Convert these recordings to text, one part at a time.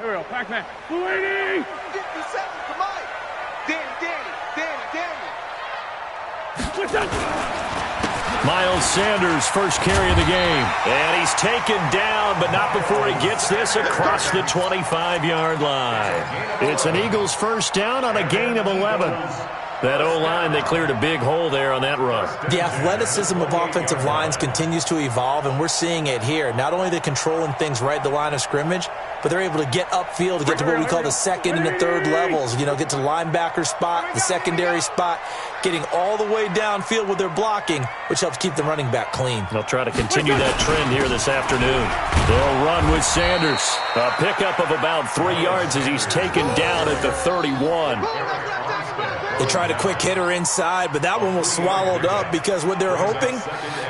Here we go, Pac-Man. Fellini! 57, come on. Danny. Miles Sanders, first carry of the game. And he's taken down, but not before he gets this across the 25-yard line. It's an Eagles first down on a gain of 11. That O-line, they cleared a big hole there on that run. The athleticism of offensive lines continues to evolve, and we're seeing it here. Not only they're controlling things right at the line of scrimmage, but they're able to get upfield to get to what we call the second and the third levels. You know, get to the linebacker spot, the secondary spot, getting all the way downfield with their blocking, which helps keep the running back clean. They'll try to continue that trend here this afternoon. They'll run with Sanders. A pickup of about 3 yards as he's taken down at the 31. They tried a quick hitter inside, but that one was swallowed up because what they're hoping,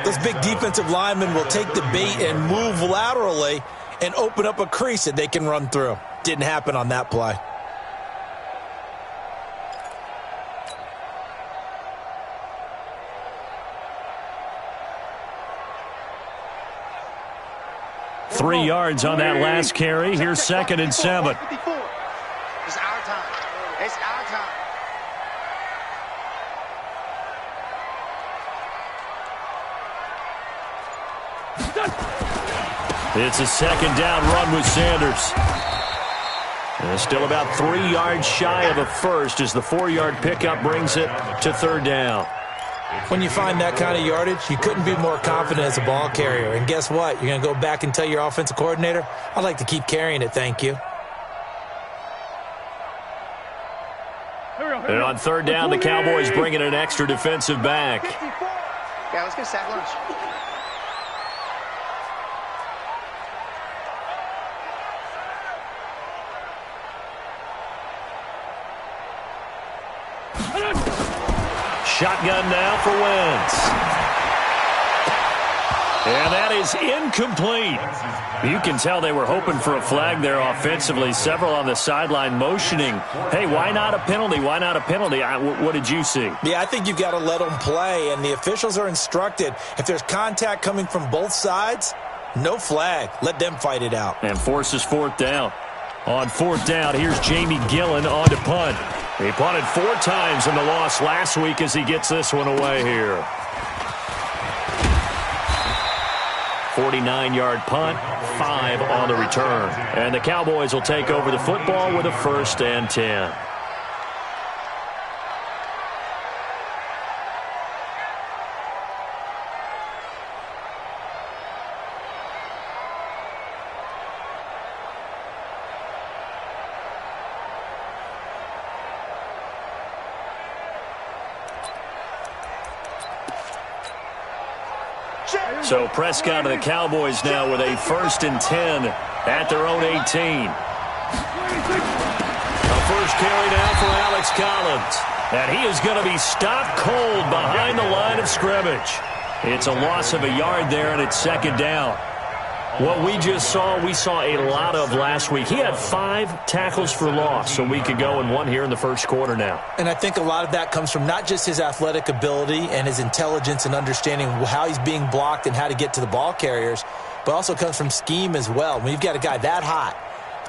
those big defensive linemen will take the bait and move laterally and open up a crease that they can run through. Didn't happen on that play. Three yards on that last carry. Here's 2nd and 7. It's our time. It's our time. It's a second down run with Sanders. And still about 3 yards shy of a first as the 4-yard pickup brings it to 3rd down. When you find that kind of yardage, you couldn't be more confident as a ball carrier. And guess what? You're going to go back and tell your offensive coordinator, I'd like to keep carrying it, thank you. And on 3rd down, the Cowboys bring in an extra defensive back. Yeah, let's get sack lunch. Shotgun now for Wentz. And that is incomplete. You can tell they were hoping for a flag there offensively. Several on the sideline motioning. Hey, why not a penalty? Why not a penalty? What did you see? Yeah, I think you've got to let them play, and the officials are instructed. If there's contact coming from both sides, no flag. Let them fight it out. And forces 4th down. On 4th down, here's Jamie Gillen on to punt. He punted 4 times in the loss last week as he gets this one away here. 49-yard punt, 5 on the return. And the Cowboys will take over the football with a 1st and 10. So Prescott and the Cowboys now with a 1st and 10 at their own 18. A first carry now for Alex Collins. And he is going to be stopped cold behind the line of scrimmage. It's a loss of a yard there, and it's 2nd down. What we just saw, we saw a lot of last week. He had 5 tackles for loss a week ago and 1 here in the first quarter now. And I think a lot of that comes from not just his athletic ability and his intelligence and understanding how he's being blocked and how to get to the ball carriers, but also comes from scheme as well. When you've got a guy that hot,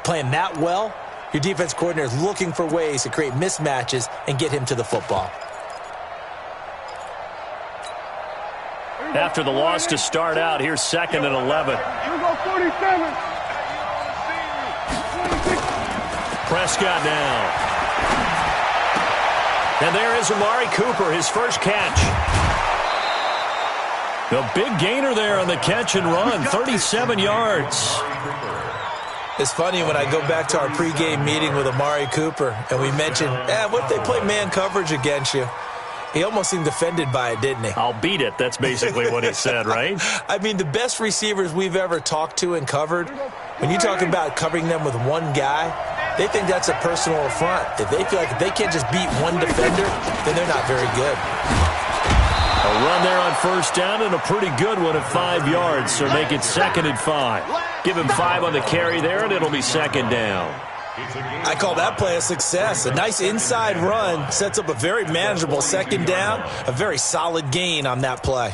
playing that well, your defense coordinator is looking for ways to create mismatches and get him to the football. After the loss to start out, here's 2nd and 11. Here we go, 47. Prescott now. And there is Amari Cooper, his first catch. The big gainer there on the catch and run, 37 yards. It's funny when I go back to our pregame meeting with Amari Cooper and we mentioned, what if they play man coverage against you? He almost seemed offended by it, didn't he? I'll beat it. That's basically what he said, right? I mean, the best receivers we've ever talked to and covered, when you talk about covering them with one guy, they think that's a personal affront. If they feel like if they can't just beat one defender, then they're not very good. A run there on 1st down and a pretty good one at 5 yards, so make it 2nd and 5. Give him 5 on the carry there, and it'll be 2nd down. I call that play a success. A nice inside run sets up a very manageable 2nd down, a very solid gain on that play.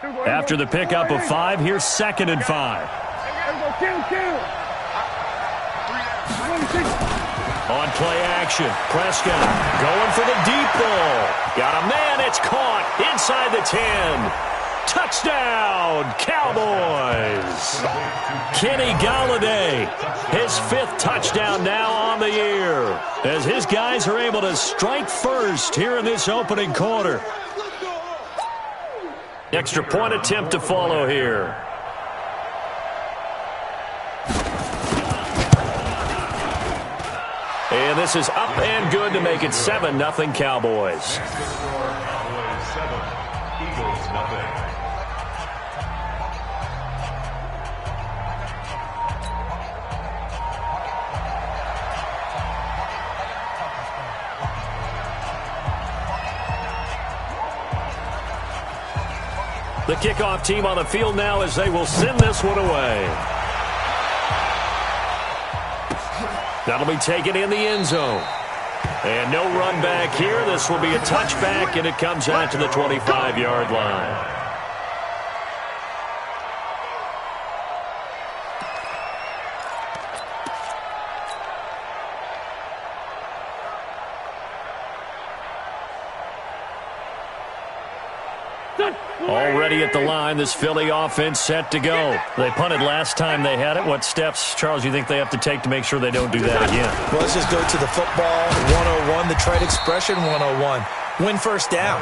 After the pickup of 5, here's 2nd and 5. On play action, Prescott going for the deep ball. Got a man, it's caught inside the 10. Touchdown, Cowboys. Kenny Golladay, his 5th touchdown now on the year, as his guys are able to strike first here in this opening quarter. Extra point attempt to follow here. And this is up and good to make it 7-0 Cowboys. The kickoff team on the field now as they will send this one away. That'll be taken in the end zone. And no run back here. This will be a touchback, and it comes out to the 25-yard line. Already at the line, this Philly offense set to go. They punted last time they had it. What steps, Charles, you think they have to take to make sure they don't do that again? Well, let's just go to the football 101, the trite expression 101. Win first down.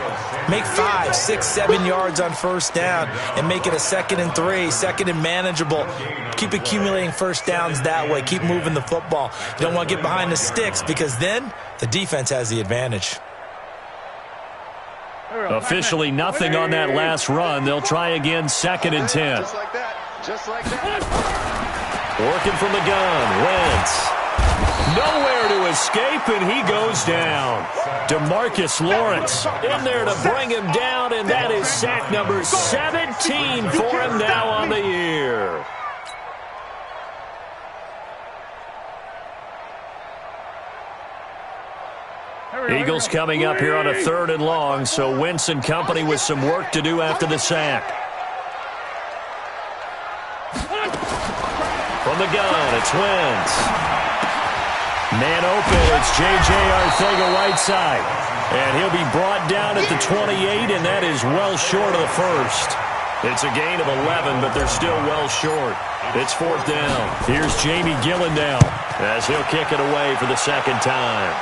Make 5, 6, 7 yards on first down and make it a 2nd and 3, 2nd and manageable. Keep accumulating first downs that way. Keep moving the football. You don't want to get behind the sticks because then the defense has the advantage. Officially nothing on that last run. They'll try again, 2nd and 10. Just like that. Just like that. Working from the gun. Wentz. Nowhere to escape, and he goes down. DeMarcus Lawrence in there to bring him down, and that is sack number 17 for him now on the year. Eagles coming up here on a 3rd and long, so Wentz and company with some work to do after the sack. From the gun, it's Wentz. Man open, it's J.J. Arcega-Whiteside. And he'll be brought down at the 28, and that is well short of the first. It's a gain of 11, but they're still well short. It's 4th down. Here's Jamie Gillen now as he'll kick it away for the 2nd time.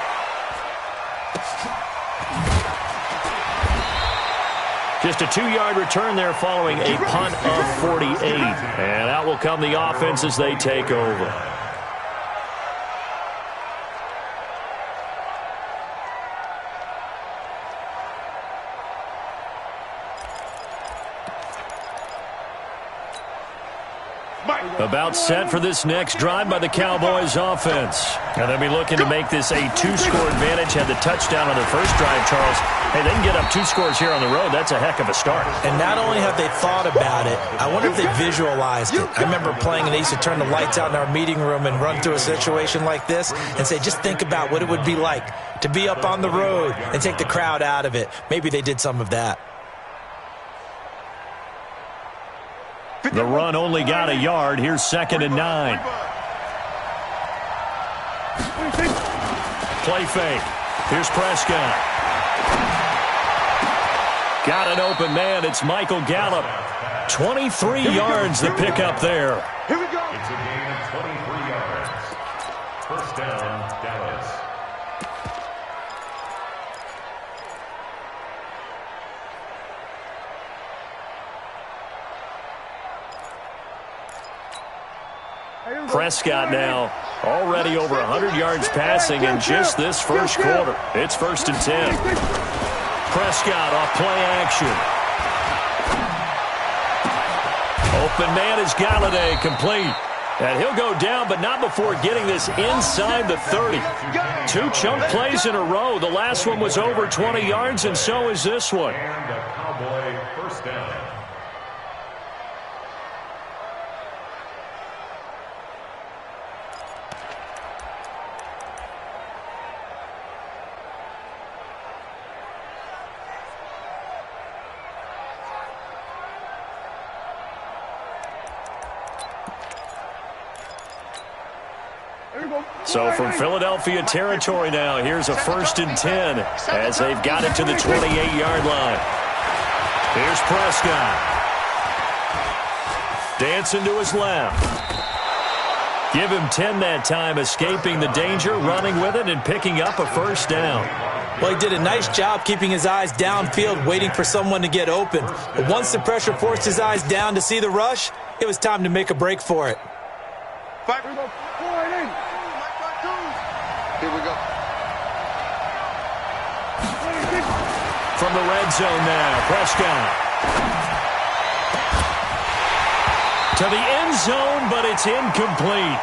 Just a 2-yard return there following a punt of 48. And out will come the offense as they take over. About set for this next drive by the Cowboys offense. And they'll be looking to make this a 2-score advantage. Had the touchdown on their first drive, Charles. Hey, they can get up 2 scores here on the road. That's a heck of a start. And not only have they thought about it, I wonder if they visualized it. I remember playing, and they used to turn the lights out in our meeting room and run through a situation like this and say, just think about what it would be like to be up on the road and take the crowd out of it. Maybe they did some of that. The run only got a yard. Here's 2nd and 9. Play fake. Here's Prescott. Got an open man. It's Michael Gallup. 23 yards to pick up there. Here we go. It's a gain of 23 yards. First down, Dallas. Prescott now already over 100 yards passing in just this first quarter. It's 1st and 10. Prescott off play action. Open man is Golladay, complete. And he'll go down, but not before getting this inside the 30. 2 chunk plays in a row. The last one was over 20 yards, and so is this one. And the Cowboy first down. So from Philadelphia territory now, here's a 1st and 10 as they've got it to the 28-yard line. Here's Prescott. Dancing to his left. Give him 10 that time, escaping the danger, running with it, and picking up a 1st down. Well, he did a nice job keeping his eyes downfield, waiting for someone to get open. But once the pressure forced his eyes down to see the rush, it was time to make a break for it. Here we go. From the red zone now, Prescott. To the end zone, but it's incomplete.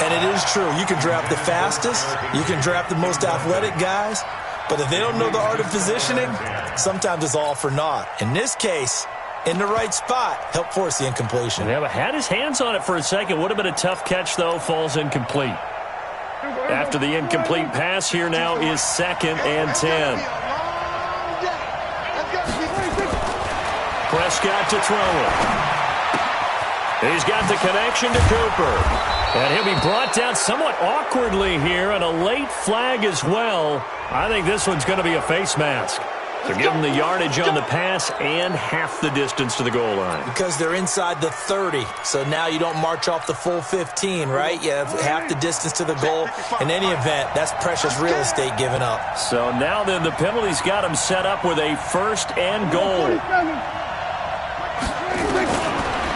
And it is true. You can draft the fastest. You can draft the most athletic guys. But if they don't know the art of positioning, sometimes it's all for naught. In this case, in the right spot, helped force the incompletion. Yeah, but had his hands on it for a second. Would have been a tough catch, though. Falls incomplete. After the incomplete pass, here now is 2nd and 10. Prescott to throw it. He's got the connection to Cooper. And he'll be brought down somewhat awkwardly here, and a late flag as well. I think this one's going to be a face mask. So give them the yardage on the pass and half the distance to the goal line. Because they're inside the 30, so now you don't march off the full 15, right? You have half the distance to the goal. In any event, that's precious real estate given up. So now then the penalty's got him set up with a 1st and goal.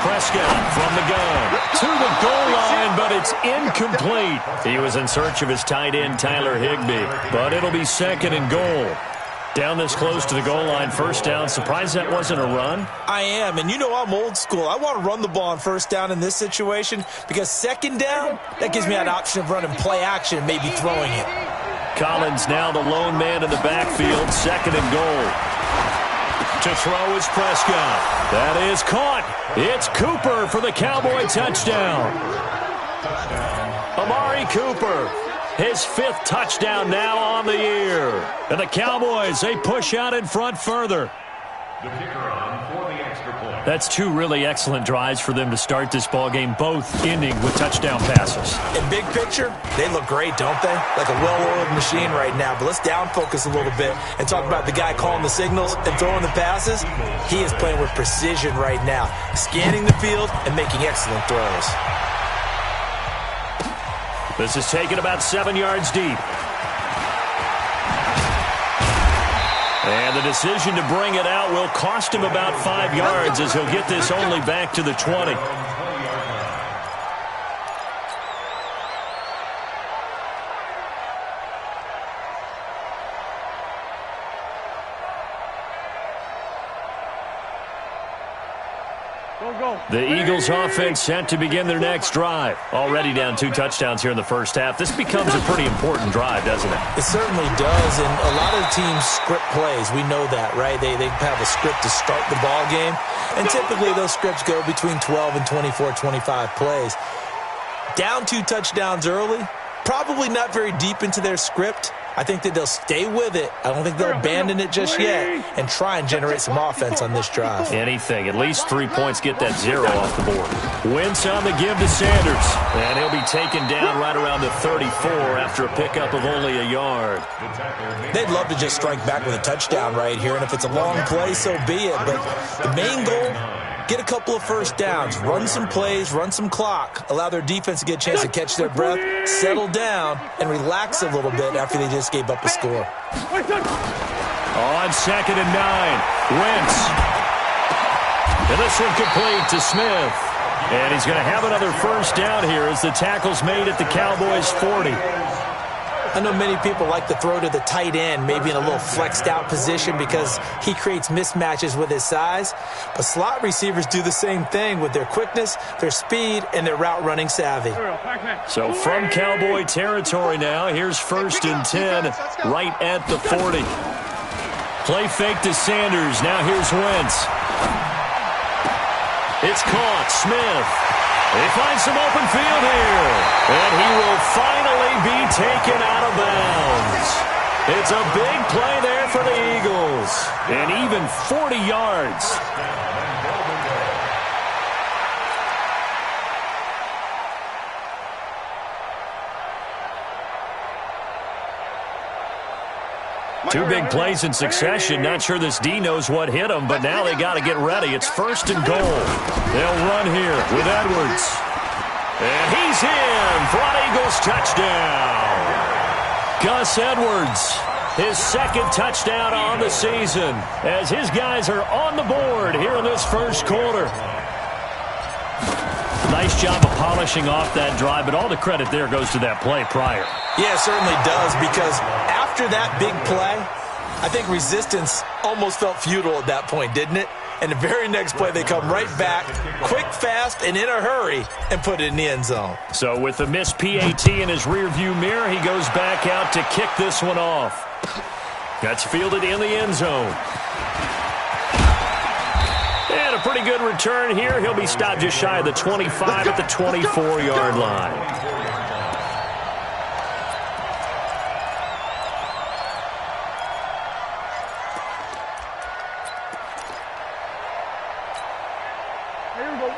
Prescott from the gun to the goal line, but it's incomplete. He was in search of his tight end, Tyler Higbee, but it'll be 2nd and goal. Down this close to the goal line, 1st down. Surprised that wasn't a run? I am, and you know I'm old school. I want to run the ball on 1st down in this situation because 2nd down, that gives me that option of running play action and maybe throwing it. Collins now the lone man in the backfield, 2nd and goal. To throw is Prescott. That is caught. It's Cooper for the Cowboy touchdown. Amari Cooper, his 5th touchdown now on the year. And the Cowboys, they push out in front further. The kicker on for the extra point. That's 2 really excellent drives for them to start this ballgame, both ending with touchdown passes. In big picture, they look great, don't they? Like a well-oiled machine right now. But let's down focus a little bit and talk about the guy calling the signals and throwing the passes. He is playing with precision right now, scanning the field and making excellent throws. This is taken about 7 yards deep. And the decision to bring it out will cost him about 5 yards as he'll get this only back to the 20. The Eagles offense set to begin their next drive. Already down 2 touchdowns here in the 1st half. This becomes a pretty important drive, doesn't it? It certainly does, and a lot of teams script plays. We know that, right? They have a script to start the ball game, and typically those scripts go between 12 and 24, 25 plays. Down 2 touchdowns early, probably not very deep into their script. I think that they'll stay with it. I don't think they'll abandon it just yet and try and generate some offense on this drive. Anything. At least 3 points, get that 0 off the board. Wentz on the give to Sanders. And he'll be taken down right around the 34 after a pickup of only a yard. They'd love to just strike back with a touchdown right here. And if it's a long play, so be it. But the main goal, get a couple of 1st downs, run some plays, run some clock, allow their defense to get a chance to catch their breath, settle down, and relax a little bit after they just gave up a score. On 2nd and 9, Wentz. And this one complete to Smith. And he's going to have another 1st down here as the tackle's made at the Cowboys' 40. I know many people like to throw to the tight end, maybe in a little flexed out position because he creates mismatches with his size. But slot receivers do the same thing with their quickness, their speed, and their route running savvy. So from Cowboy territory now, here's 1st and 10 right at the 40. Play fake to Sanders. Now here's Wentz. It's caught. Smith. He finds some open field here. And he will finally be taken out of bounds. It's a big play there for the Eagles. And even 40 yards. Two big plays in succession. Not sure this D knows what hit him, but now they got to get ready. It's 1st and goal. They'll run here with Edwards. And he's in for an Eagles touchdown. Gus Edwards, his 2nd touchdown on the season, as his guys are on the board here in this 1st quarter. Nice job of polishing off that drive, but all the credit there goes to that play prior. Yeah, it certainly does, because after that big play, I think resistance almost felt futile at that point, didn't it? And the very next play, they come right back, quick, fast, and in a hurry, and put it in the end zone. So with the missed PAT in his rearview mirror, he goes back out to kick this one off. That's fielded in the end zone. And a pretty good return here. He'll be stopped just shy of the 25 at the 24-yard line.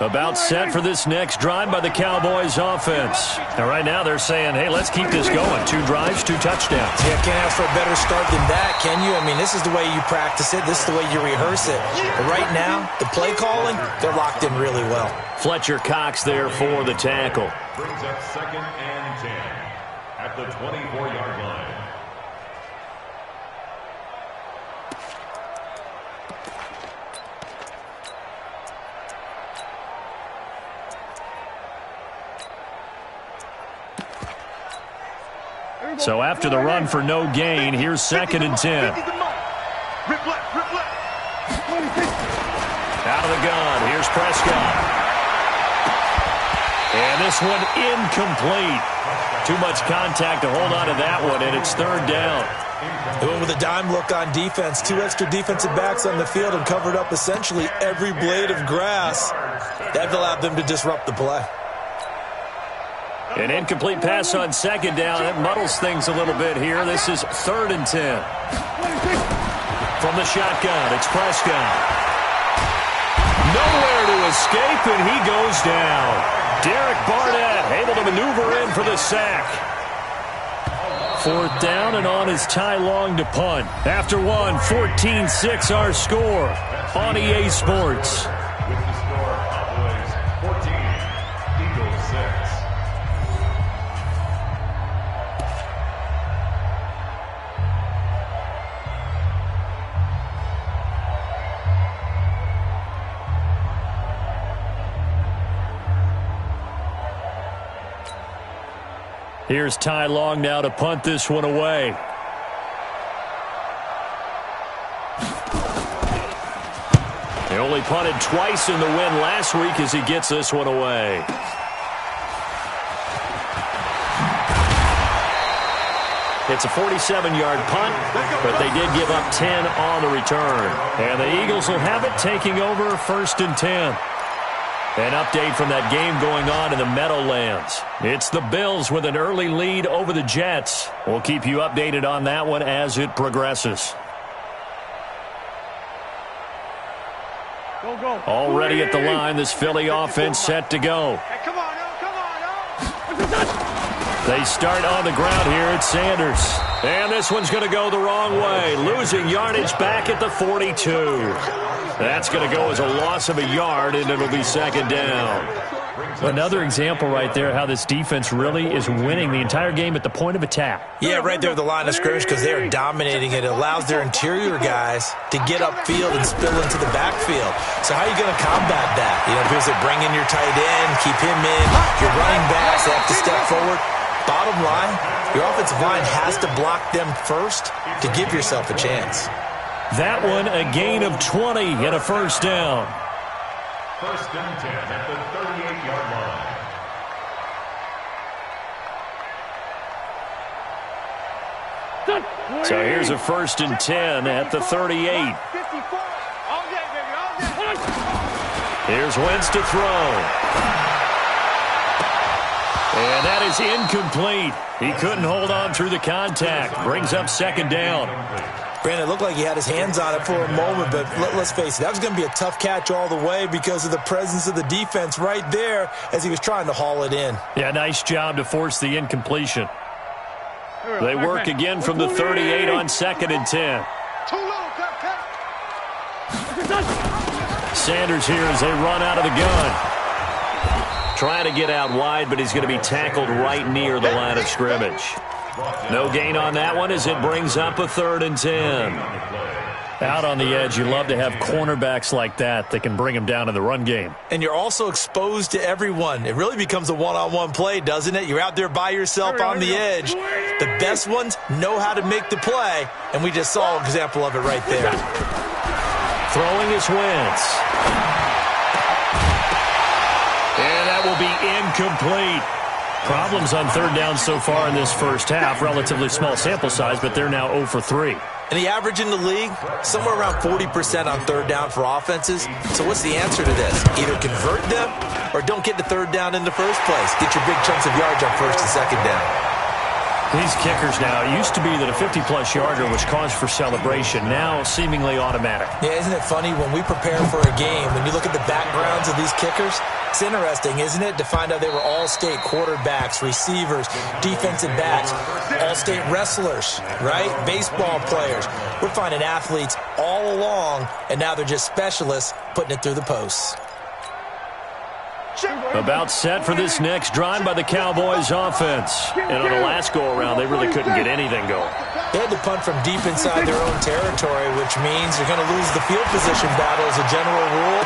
About set for this next drive by the Cowboys offense. Now, right now they're saying, hey, let's keep this going. 2 drives, 2 touchdowns. Yeah, can't ask for a better start than that, can you? I mean, this is the way you practice it. This is the way you rehearse it. But right now, the play calling, they're locked in really well. Fletcher Cox there for the tackle. Brings up 2nd and 10 at the 24-yard line. So after the run for no gain, here's 2nd and 10. Out of the gun, here's Prescott. And this one incomplete. Too much contact to hold on to that one, and it's 3rd down. They went with a dime look on defense. 2 extra defensive backs on the field and covered up essentially every blade of grass. That allowed them to disrupt the play. An incomplete pass on 2nd down. It muddles things a little bit here. This is 3rd and 10. From the shotgun, it's Prescott. Nowhere to escape, and he goes down. Derek Barnett able to maneuver in for the sack. 4th down, and on is Ty Long to punt. After one, 14-6 our score on EA Sports. With the score, Cowboys 14, Eagles 6. Here's Ty Long now to punt this one away. He only punted twice in the win last week as he gets this one away. It's a 47-yard punt, but they did give up 10 on the return. And the Eagles will have it, taking over 1st and 10. An update from that game going on in the Meadowlands. It's the Bills with an early lead over the Jets. We'll keep you updated on that one as it progresses. Already at the line, this Philly offense set to go. They start on the ground here at Sanders. And this one's going to go the wrong way, losing yardage back at the 42. That's going to go as a loss of a yard, and it'll be 2nd down. Another example right there how this defense really is winning the entire game at the point of attack. Yeah, right there at the line of scrimmage, because they are dominating it. It allows their interior guys to get upfield and spill into the backfield. So how are you going to combat that? You know, because they bring in your tight end, keep him in. Your running backs have to step forward. Bottom line, your offensive line has to block them first to give yourself a chance. That one, a gain of 20 and a 1st down. 1st and 10 at the 38-yard line. So here's a 1st and 10 at the 38. Here's Wentz to throw. And that is incomplete. He couldn't hold on through the contact. Brings up 2nd down. Brandon, it looked like he had his hands on it for a moment, but let's face it, that was going to be a tough catch all the way because of the presence of the defense right there as he was trying to haul it in. Yeah, nice job to force the incompletion. They work again from the 38 on 2nd and 10. Too low, cut. Sanders here as they run out of the gun. Trying to get out wide, but he's going to be tackled right near the line of scrimmage. No gain on that one as it brings up a 3rd and 10. Out on the edge, you love to have cornerbacks like that can bring them down in the run game. And you're also exposed to everyone. It really becomes a one-on-one play, doesn't it? You're out there by yourself on the edge. The best ones know how to make the play, and we just saw an example of it right there. Throwing is Wentz. And that will be incomplete. Problems on 3rd down so far in this first half. Relatively small sample size, but they're now 0 for 3. And the average in the league, somewhere around 40% on 3rd down for offenses. So what's the answer to this? Either convert them or don't get to 3rd down in the first place. Get your big chunks of yards on 1st and 2nd down. These kickers now, it used to be that a 50-plus yarder was cause for celebration. Now seemingly automatic. Yeah, isn't it funny when we prepare for a game, when you look at the backgrounds of these kickers, it's interesting, isn't it, to find out they were all-state quarterbacks, receivers, defensive backs, all-state wrestlers, right? Baseball players. We're finding athletes all along, and now they're just specialists putting it through the posts. About set for this next drive by the Cowboys offense. And on the last go-around, they really couldn't get anything going. They had to punt from deep inside their own territory, which means you're going to lose the field position battle as a general rule.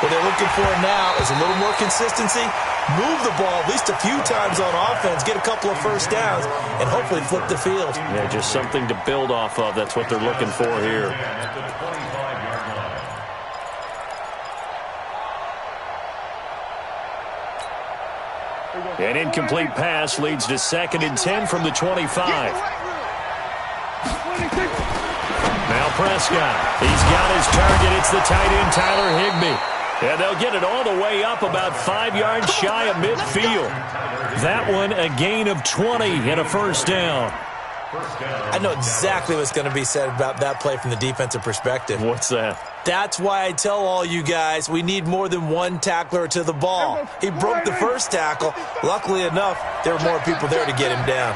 What they're looking for now is a little more consistency, move the ball at least a few times on offense, get a couple of 1st downs, and hopefully flip the field. Yeah, just something to build off of. That's what they're looking for here. An incomplete pass leads to 2nd and 10 from the 25. Now Prescott. He's got his target. It's the tight end, Tyler Higbee. And they'll get it all the way up about 5 yards shy of midfield. That one a gain of 20 and a 1st down. I know exactly what's going to be said about that play from the defensive perspective. What's that? That's why I tell all you guys we need more than one tackler to the ball. He broke the first tackle. Luckily enough, there were more people there to get him down.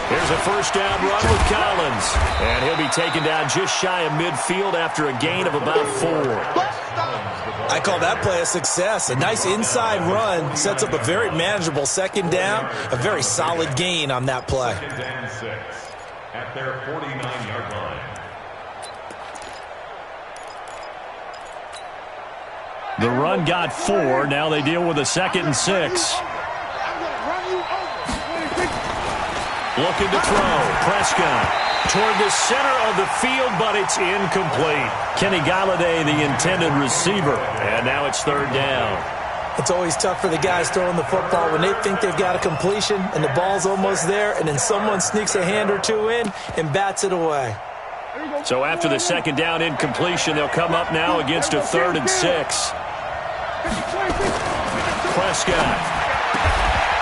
Here's a 1st down run with Collins. And he'll be taken down just shy of midfield after a gain of about 4. I call that play a success. A nice inside run sets up a very manageable 2nd down. A very solid gain on that play. 2nd and 6 at their 49-yard line. The run got 4. Now they deal with a 2nd and 6. Looking to throw. Prescott toward the center of the field, but it's incomplete. Kenny Galladay, the intended receiver. And now it's 3rd down. It's always tough for the guys throwing the football when they think they've got a completion and the ball's almost there, and then someone sneaks a hand or two in and bats it away. So after the 2nd down incompletion, they'll come up now against a 3rd and 6. Prescott.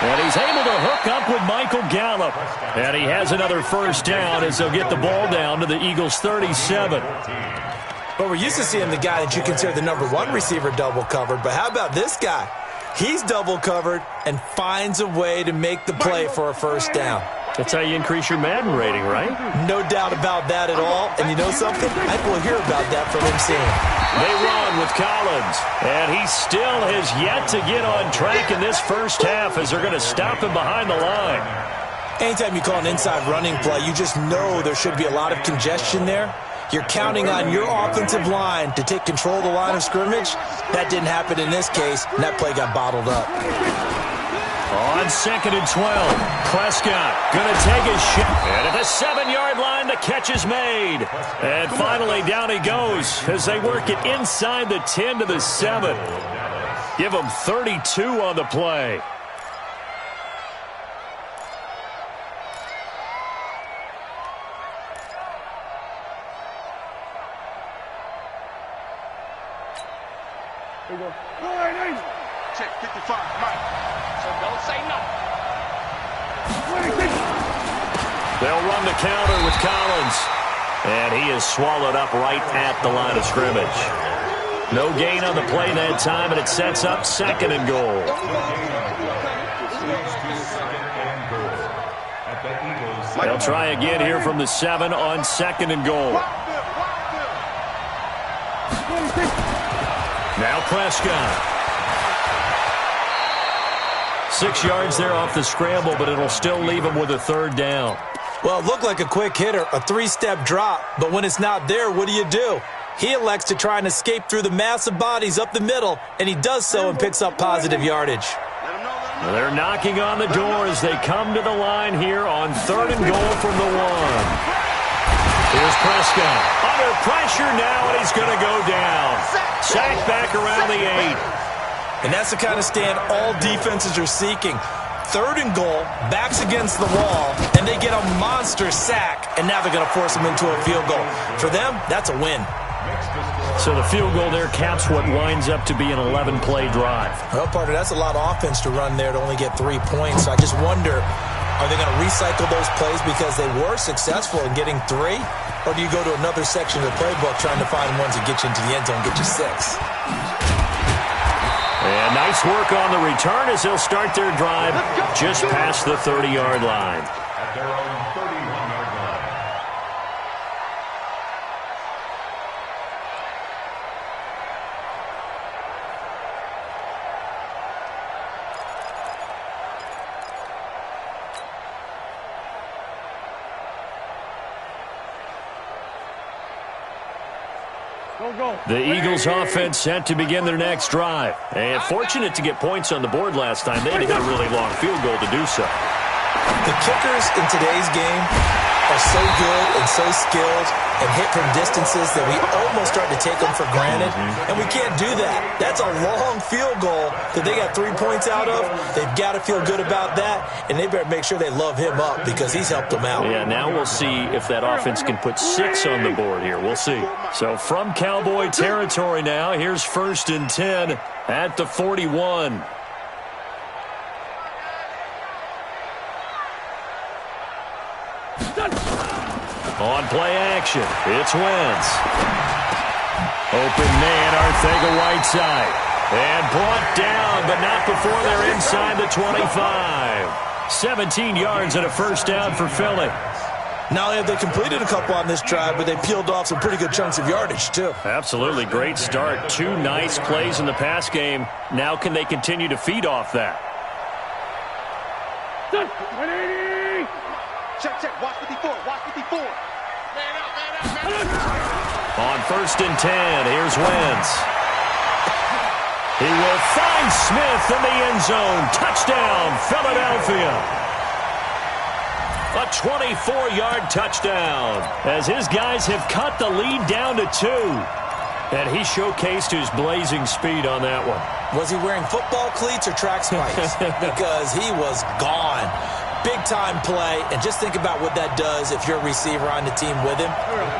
And he's able to hook up with Michael Gallup. And he has another 1st down as they'll get the ball down to the Eagles' 37. But we're used to seeing the guy that you consider the #1 receiver double covered. But how about this guy? He's double covered and finds a way to make the play for a 1st down. That's how you increase your Madden rating, right? No doubt about that at all. And you know something? I think we'll hear about that from him soon. They run with Collins. And he still has yet to get on track in this first half as they're going to stop him behind the line. Anytime you call an inside running play, you just know there should be a lot of congestion there. You're counting on your offensive line to take control of the line of scrimmage. That didn't happen in this case, and that play got bottled up. On 2nd and 12, Prescott going to take his shot. And at the 7-yard line, the catch is made. And finally, down he goes as they work it inside the 10 to the 7. Give him 32 on the play. Check 55, Mike. So don't say nothing. They'll run the counter with Collins. And he is swallowed up right at the line of scrimmage. No gain on the play that time, and it sets up 2nd and goal. They'll try again here from the 7 on 2nd and goal. Now Prescott. 6 yards there off the scramble, but it'll still leave him with a 3rd down. Well, it looked like a quick hitter, a 3-step drop, but when it's not there, what do? He elects to try and escape through the massive bodies up the middle, and he does so and picks up positive yardage. Well, they're knocking on the door as they come to the line here on 3rd and goal from the 1. Here's Prescott. Under pressure now, and he's going to go down. Sacked back around the 8. And that's the kind of stand all defenses are seeking. 3rd and goal, backs against the wall, and they get a monster sack, and now they're going to force them into a field goal. For them, that's a win. So the field goal there caps what winds up to be an 11-play drive. Well, partner, that's a lot of offense to run there to only get 3 points. So I just wonder, are they going to recycle those plays because they were successful in getting 3? Or do you go to another section of the playbook trying to find ones that get you into the end zone and get you 6? And nice work on the return as they'll start their drive just past the 30-yard line. At their own 31-yard line. The Eagles offense set to begin their next drive. And fortunate to get points on the board last time. They had to hit a really long field goal to do so. The kickers in today's game are so good and so skilled and hit from distances that we almost start to take them for granted. And we can't do that. That's a long field goal that they got 3 points out of. They've got to feel good about that, and they better make sure they love him up because he's helped them out. Yeah, now we'll see if that offense can put 6 on the board here. We'll see. So from Cowboy territory now, here's 1st and 10 at the 41. On play action, it's Wentz. Open man, Arcega-Whiteside. And brought down, but not before they're inside the 25. 17 yards and a 1st down for Philly. Not only have they completed a couple on this drive, but they peeled off some pretty good chunks of yardage, too. Absolutely. Great start. 2 nice plays in the pass game. Now can they continue to feed off that? Check. Watch 54. Watch 54. Man out. On 1st and 10, here's Wentz. He will find Smith in the end zone. Touchdown, Philadelphia. A 24-yard touchdown as his guys have cut the lead down to 2. And he showcased his blazing speed on that one. Was he wearing football cleats or track spikes? Because he was gone. Big-time play, and just think about what that does if you're a receiver on the team with him.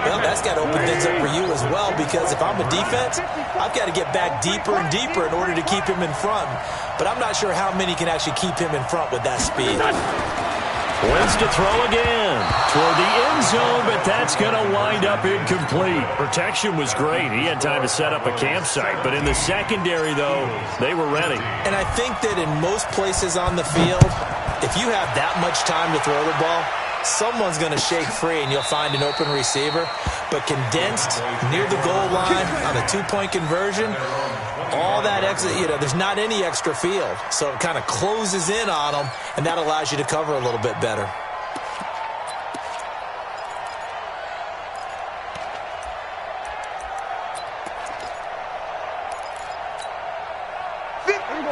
Well, that's got to open things up for you as well, because if I'm a defense, I've got to get back deeper and deeper in order to keep him in front. But I'm not sure how many can actually keep him in front with that speed. Wins to throw again toward the end zone, but that's going to wind up incomplete. Protection was great. He had time to set up a campsite, but in the secondary, though, they were ready. And I think that in most places on the field, if you have that much time to throw the ball, someone's going to shake free and you'll find an open receiver. But condensed near the goal line on a 2-point conversion, all that extra, there's not any extra field. So it kind of closes in on them, and that allows you to cover a little bit better.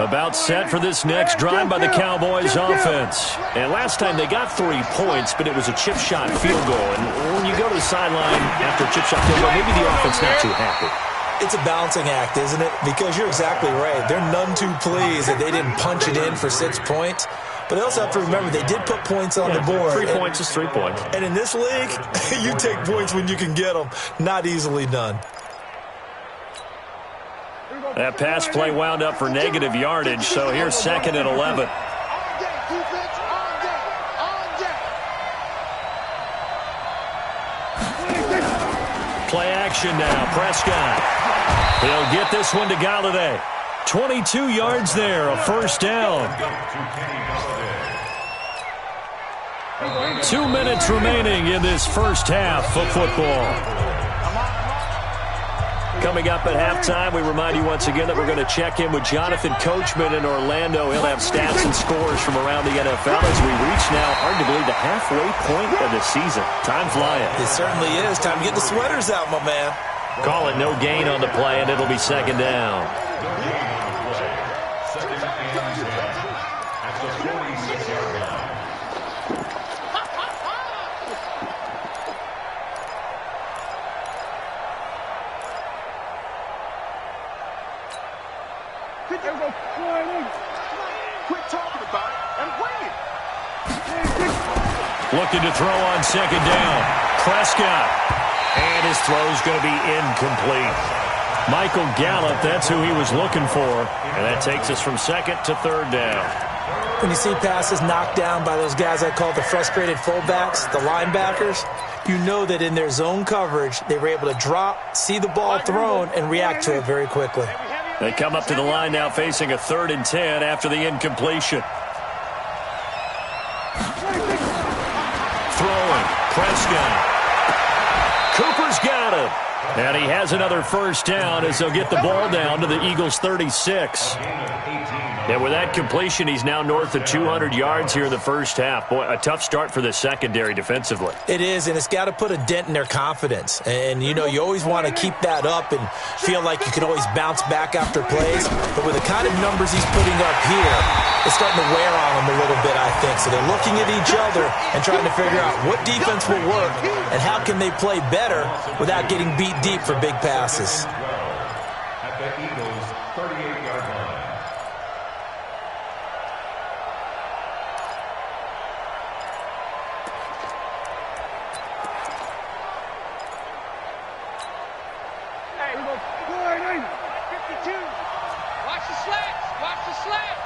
About set for this next drive by the Cowboys offense. And last time they got 3 points, but it was a chip shot field goal. And when you go to the sideline after a chip shot field goal, maybe the offense not too happy. It's a balancing act, isn't it? Because you're exactly right. They're none too pleased that they didn't punch it in for 6 points. But they also have to remember they did put points on the board. 3 points is 3 points. And in this league, you take points when you can get them. Not easily done. That pass play wound up for negative yardage, so here's 2nd and 11. Play action now, Prescott. He'll get this one to Galladay. 22 yards there, a 1st down. 2 minutes remaining in this first half of football. Coming up at halftime, we remind you once again that we're going to check in with Jonathan Coachman in Orlando. He'll have stats and scores from around the NFL as we reach now, arguably, the halfway point of the season. Time flying. It certainly is. Time to get the sweaters out, my man. Call it no gain on the play, and it'll be second down. Quit talking about it and win it. Looking to throw on second down. Prescott. And his throw's going to be incomplete. Michael Gallup, that's who he was looking for. And that takes us from second to third down. When you see passes knocked down by those guys I call the frustrated fullbacks, the linebackers, you know that in their zone coverage, they were able to drop, see the ball thrown, and react to it very quickly. They come up to the line now facing a 3rd and 10 after the incompletion. Throwing. Prescott. Cooper's got him. And he has another first down as they'll get the ball down to the Eagles' 36. And with that completion, he's now north of 200 yards here in the first half. Boy, a tough start for the secondary defensively. It is, and it's got to put a dent in their confidence. And, you know, you always want to keep that up and feel like you can always bounce back after plays. But with the kind of numbers he's putting up here, it's starting to wear on them a little bit, I think. So they're looking at each other and trying to figure out what defense will work and how can they play better without getting beat deep for big passes. At the Eagles' 38-yard line. Hey, 52. Watch the slats. Watch the slats.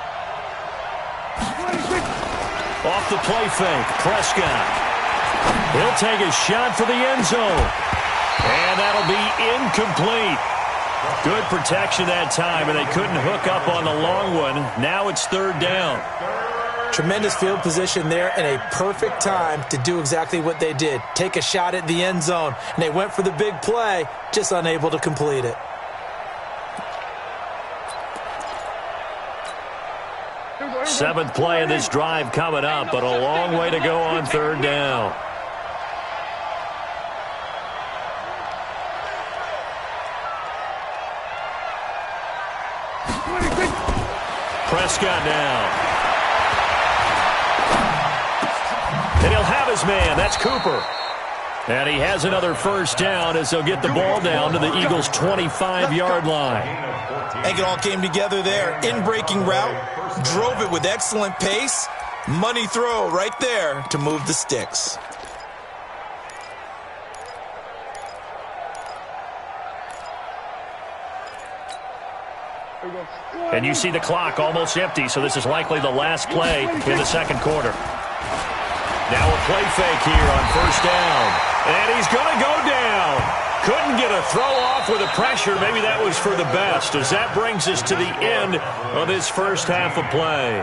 Off the play fake, Prescott. He'll take a shot for the end zone. And that'll be incomplete. Good protection that time, and they couldn't hook up on the long one. Now it's 3rd down. Tremendous field position there and a perfect time to do exactly what they did. Take a shot at the end zone, and they went for the big play, just unable to complete it. Seventh play of this drive coming up, but a long way to go on 3rd down. Prescott now. And he'll have his man. That's Cooper. And he has another first down as they'll get the ball down to the Eagles' 25-yard line. I think it all came together there. In-breaking route, drove it with excellent pace. Money throw right there to move the sticks. And you see the clock almost empty, so this is likely the last play in the second quarter. Now a play fake here on first down. And he's going to go down. Couldn't get a throw off with the pressure. Maybe that was for the best, as that brings us to the end of this first half of play.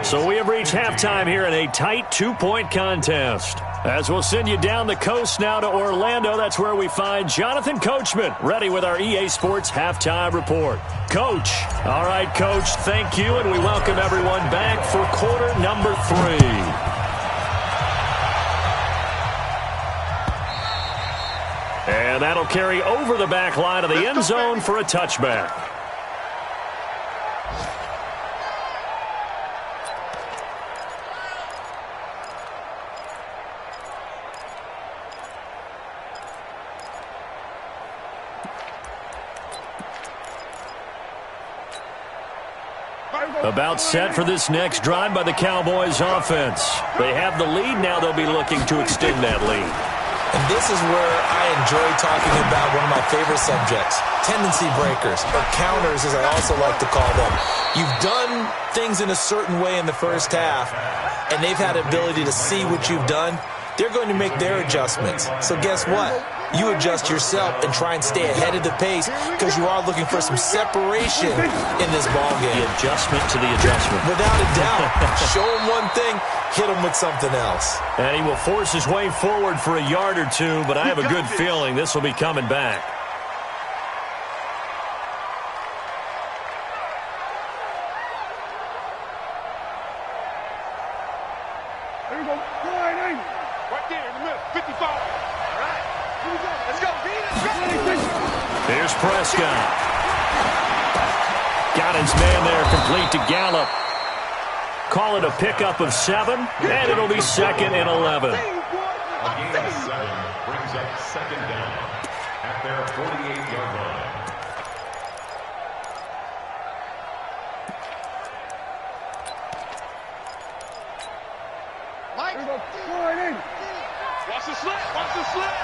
So we have reached halftime here in a tight 2-point contest. As we'll send you down the coast now to Orlando, that's where we find Jonathan Coachman, ready with our EA Sports Halftime Report. Coach. All right, Coach, thank you, and we welcome everyone back for quarter number 3. And that'll carry over the back line of the end zone for a touchback. About set for this next drive by the Cowboys offense. They have the lead. Now they'll be looking to extend that lead. And this is where I enjoy talking about one of my favorite subjects, tendency breakers, or counters as I also like to call them. You've done things in a certain way in the first half, and they've had the ability to see what you've done. They're going to make their adjustments. So guess what? you adjust yourself and try and stay ahead of the pace because you are looking for some separation in this ball game. The adjustment to the adjustment. Without a doubt. Show him one thing, hit him with something else. And he will force his way forward for a yard or two, but I have a good feeling this will be coming back. There you go. Sliding. Right there in the middle. 55. All right. Here we go. Let's go. Here's Prescott. Got his man there, complete to Gallup. Call it a pickup of 7, and it'll be 2nd and 11. A gain of 7 brings up 2nd down at their 48-yard line. There you go. Sliding. Watch the slip. Watch the slip.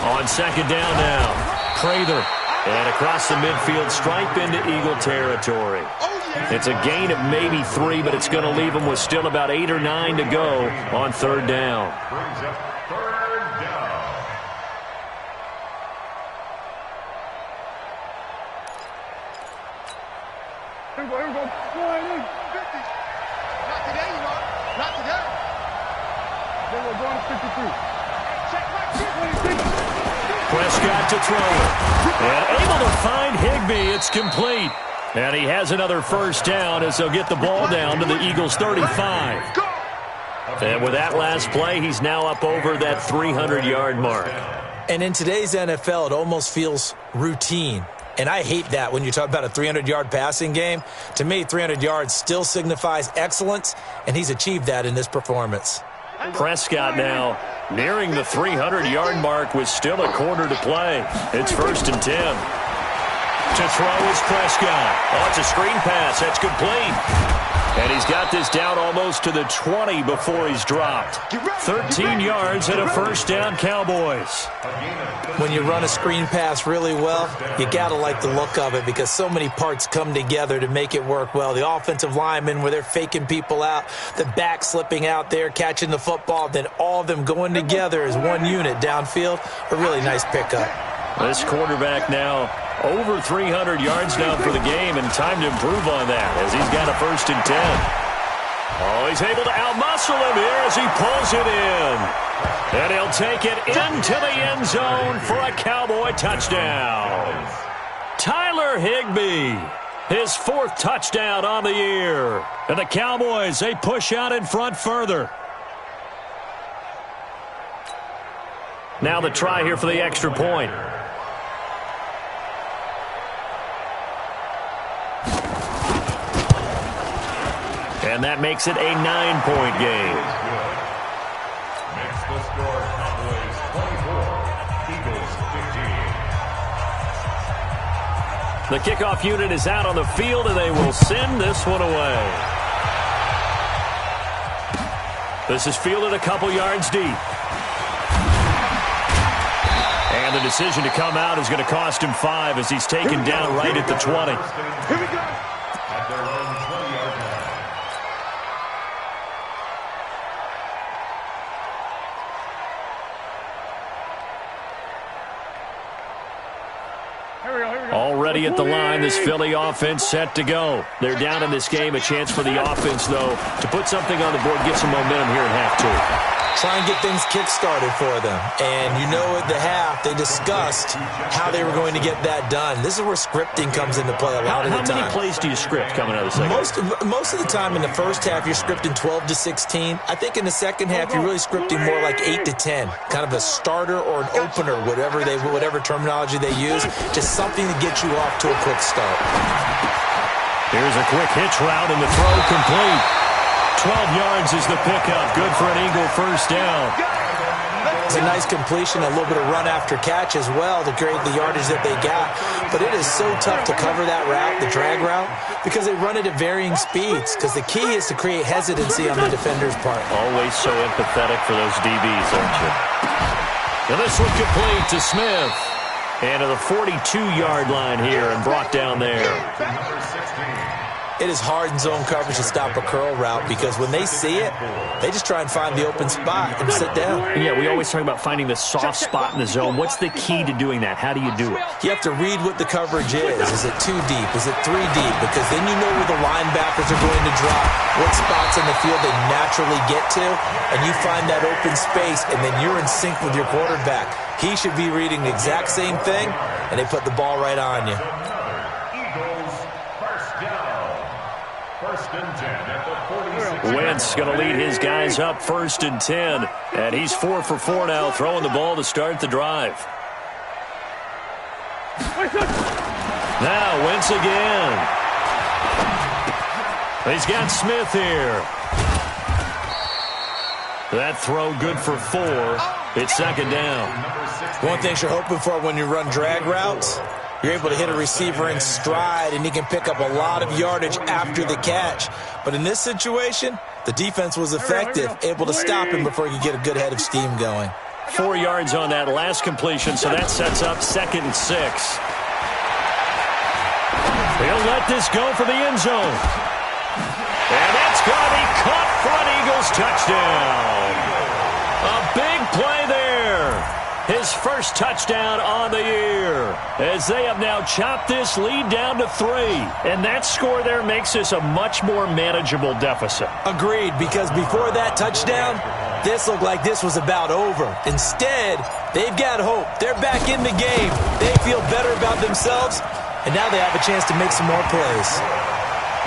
On 2nd down now, Prather. And across the midfield stripe into Eagle territory. It's a gain of maybe 3, but it's going to leave them with still about 8 or 9 to go on 3rd down. Brings up 3rd down. Here we go. Here we go. Sliding. 50. Not today, you know. Not today. There we go. Going to 53. Check right here. 26. Prescott to throw it. And able to find Higbee. It's complete. And he has another 1st down as they'll get the ball down to the Eagles' 35. And with that last play, he's now up over that 300-yard mark. And in today's NFL, it almost feels routine. And I hate that when you talk about a 300-yard passing game. To me, 300 yards still signifies excellence, and he's achieved that in this performance. Prescott now nearing the 300-yard mark with still a quarter to play. It's 1st and 10. To throw is Prescott. Oh, it's a screen pass. That's complete. And he's got this down almost to the 20 before he's dropped. 13 yards and a 1st down, Cowboys. When you run a screen pass really well, you got to like the look of it because so many parts come together to make it work well. The offensive linemen where they're faking people out, the back slipping out there, catching the football, then all of them going together as one unit downfield. A really nice pickup. This quarterback now over 300 yards down for the game, and time to improve on that as he's got a 1st and 10. Oh, he's able to outmuscle him here as he pulls it in. And he'll take it into the end zone for a Cowboy touchdown. Tyler Higbee, his 4th touchdown on the year. And the Cowboys, they push out in front further. Now the try here for the extra point. And that makes it a 9-point game. Makes the score Cowboys 24, Eagles 15. The kickoff unit is out on the field, and they will send this one away. This is fielded a couple yards deep. And the decision to come out is going to cost him 5 as he's taken down right at the 20. Here we go. At their own 20-yard line. Here we go. Here we go. Already at the line, this Philly offense set to go. They're down in this game. A chance for the offense, though, to put something on the board, get some momentum here in half 2. Try and get things kick-started for them. And you know at the half, they discussed how they were going to get that done. This is where scripting comes into play a lot of the time. How many plays do you script coming out of the second? Most of the time in the first half, you're scripting 12 to 16. I think in the second half, you're really scripting more like 8 to 10. Kind of a starter or an opener, whatever terminology they use. Just something to get you off to a quick start. Here's a quick hitch route and the throw complete. 12 yards is the pickup. Good for an Eagle 1st down. It's a nice completion, a little bit of run after catch as well to create the yardage that they got. But it is so tough to cover that route, the drag route, because they run it at varying speeds. Because the key is to create hesitancy on the defender's part. Always so empathetic for those DBs, aren't you? And this one complete to Smith. And to the 42-yard line here and brought down there. It is hard in zone coverage to stop a curl route because when they see it, they just try and find the open spot and sit down. Yeah, we always talk about finding the soft spot in the zone. What's the key to doing that? How do you do it? You have to read what the coverage is. Is it 2 deep? Is it 3 deep? Because then you know where the linebackers are going to drop, what spots in the field they naturally get to, and you find that open space, and then you're in sync with your quarterback. He should be reading the exact same thing, and they put the ball right on you. Eagles, first down. First and 10 at the 46. Wentz going to lead his guys up 1st and 10, and he's 4 for 4 now, throwing the ball to start the drive. Now Wentz again. He's got Smith here. That throw good for 4. It's 2nd down. One thing you're hoping for when you run drag routes, you're able to hit a receiver in stride, and he can pick up a lot of yardage after the catch. But in this situation, the defense was effective, able to stop him before he could get a good head of steam going. 4 yards on that last completion, so that sets up 2nd and 6. He'll let this go for the end zone. And that's going to be caught for an Eagles touchdown. A big play there. His first touchdown on the year, as they have now chopped this lead down to 3. And that score there makes this a much more manageable deficit. Agreed, because before that touchdown, this looked like this was about over. Instead, they've got hope. They're back in the game. They feel better about themselves, and now they have a chance to make some more plays.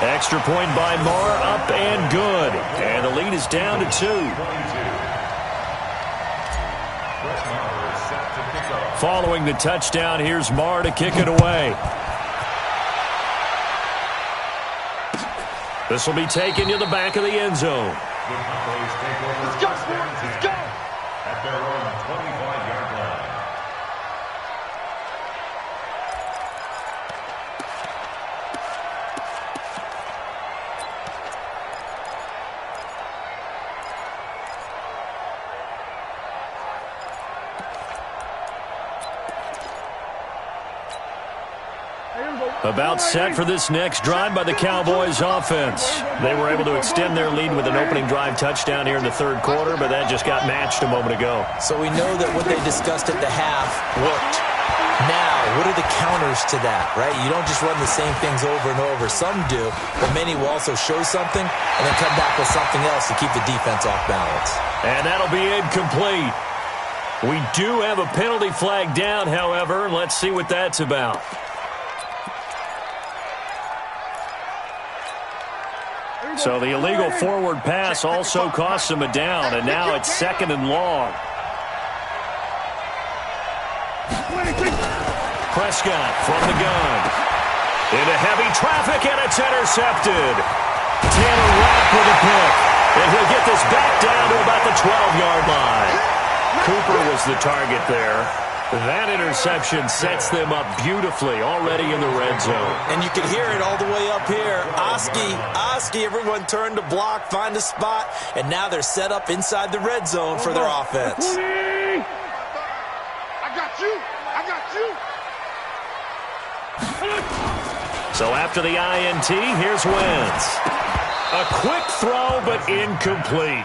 Extra point by Marr, up and good. And the lead is down to 2. Following the touchdown, here's Marr to kick it away. This will be taken to the back of the end zone. Let's go, Sports. Let's go. At their own 25-yard line. About set for this next drive by the Cowboys offense. They were able to extend their lead with an opening drive touchdown here in the 3rd quarter, but that just got matched a moment ago. So we know that what they discussed at the half worked. Now, what are the counters to that, right? You don't just run the same things over and over. Some do, but many will also show something and then come back with something else to keep the defense off balance. And that'll be incomplete. We do have a penalty flag down, however, and let's see what that's about. So the illegal forward pass also costs him a down, and now it's 2nd and long. Prescott from the gun. Into heavy traffic, and it's intercepted. Taylor Rapp with a pick. And he'll get this back down to about the 12-yard line. Cooper was the target there. That interception sets them up beautifully already in the red zone. And you can hear it all the way up here. Oski, everyone turned to block, find a spot, and now they're set up inside the red zone for their offense. I got you. I got you. So after the INT, here's Wentz. A quick throw, but incomplete.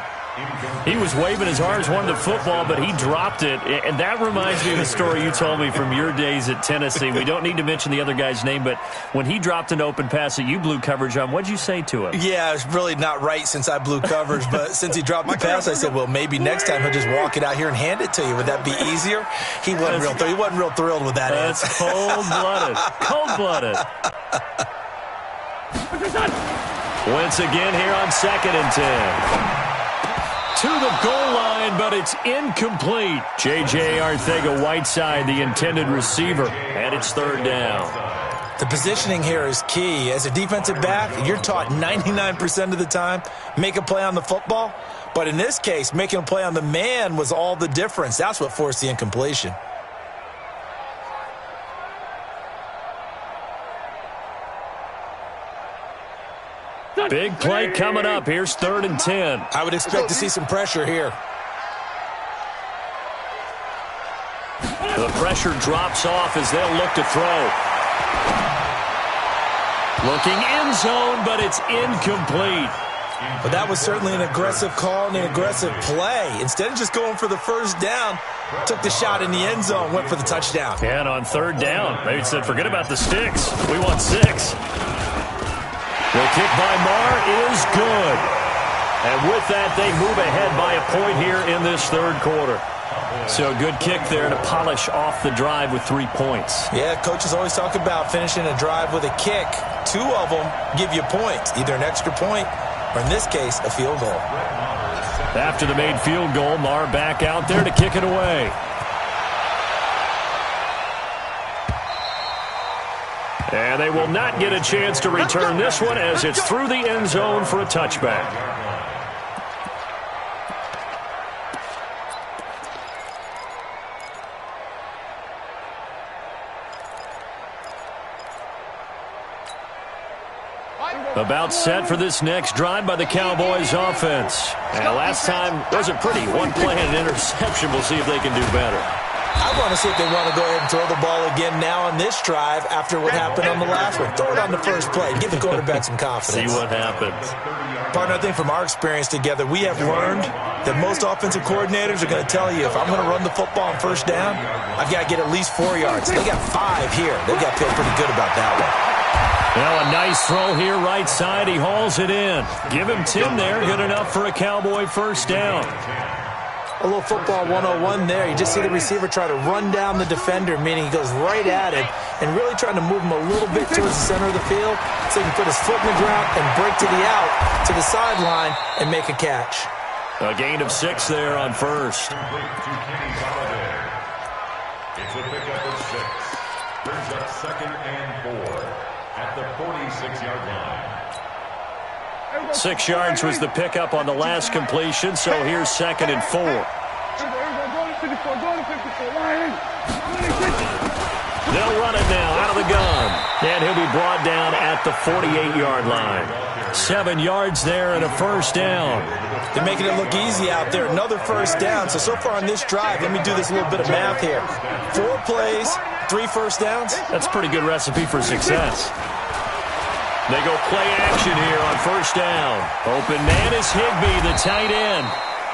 He was waving as hard as wanted the football, but he dropped it. And that reminds me of the story you told me from your days at Tennessee. We don't need to mention the other guy's name, but when he dropped an open pass that you blew coverage on, what'd you say to him? Yeah, it's really not right since I blew coverage, but since he dropped the pass, I said, well, maybe next time he'll just walk it out here and hand it to you. Would that be easier? He wasn't real thrilled with that answer. That's cold-blooded. Cold-blooded. Wentz again here on 2nd and 10. To the goal line, but it's incomplete. J.J. Arcega-Whiteside, the intended receiver, and it's 3rd down. The positioning here is key. As a defensive back, you're taught 99% of the time, make a play on the football. But in this case, making a play on the man was all the difference. That's what forced the incompletion. Big play coming up. Here's 3rd and 10. I would expect to see some pressure here. The pressure drops off as they'll look to throw. Looking end zone, but it's incomplete. But that was certainly an aggressive call and an aggressive play. Instead of just going for the first down, took the shot in the end zone, went for the touchdown. And on third down, maybe said, forget about the sticks. We want 6. The kick by Marr is good. And with that, they move ahead by a point here in this third quarter. So a good kick there to polish off the drive with 3 points. Yeah, coaches always talk about finishing a drive with a kick. 2 of them give you points, either an extra point or, in this case, a field goal. After the made field goal, Marr back out there to kick it away. And they will not get a chance to return this one as it's through the end zone for a touchback. About set for this next drive by the Cowboys offense. And last time wasn't pretty. 1 play and an interception. We'll see if they can do better. I want to see if they want to go ahead and throw the ball again now on this drive after what happened on the last one. Throw it on the first play. Give the quarterback some confidence. See what happens. Partner, I think from our experience together, we have learned that most offensive coordinators are going to tell you, if I'm going to run the football on first down, I've got to get at least 4 yards. They got 5 here. They got to feel pretty good about that one. Now a nice throw here right side. He hauls it in. Give him 10 there. Good enough for a Cowboy first down. A little football 101 there. You just see the receiver try to run down the defender, meaning he goes right at him and really trying to move him a little bit towards the center of the field so he can put his foot in the ground and break to the out, to the sideline, and make a catch. A gain of 6 there on first. It's a pickup of 6. Brings up 2nd and 4 at the 46-yard line. 6 yards was the pickup on the last completion, so here's 2nd and 4. They'll run it now out of the gun, and he'll be brought down at the 48-yard line. 7 yards there and a first down. They're making it look easy out there. Another first down. So far on this drive, let me do this little bit of math here. 4 plays, 3 first downs. That's a pretty good recipe for success. They go play action here on first down. Open man is Higbee, the tight end.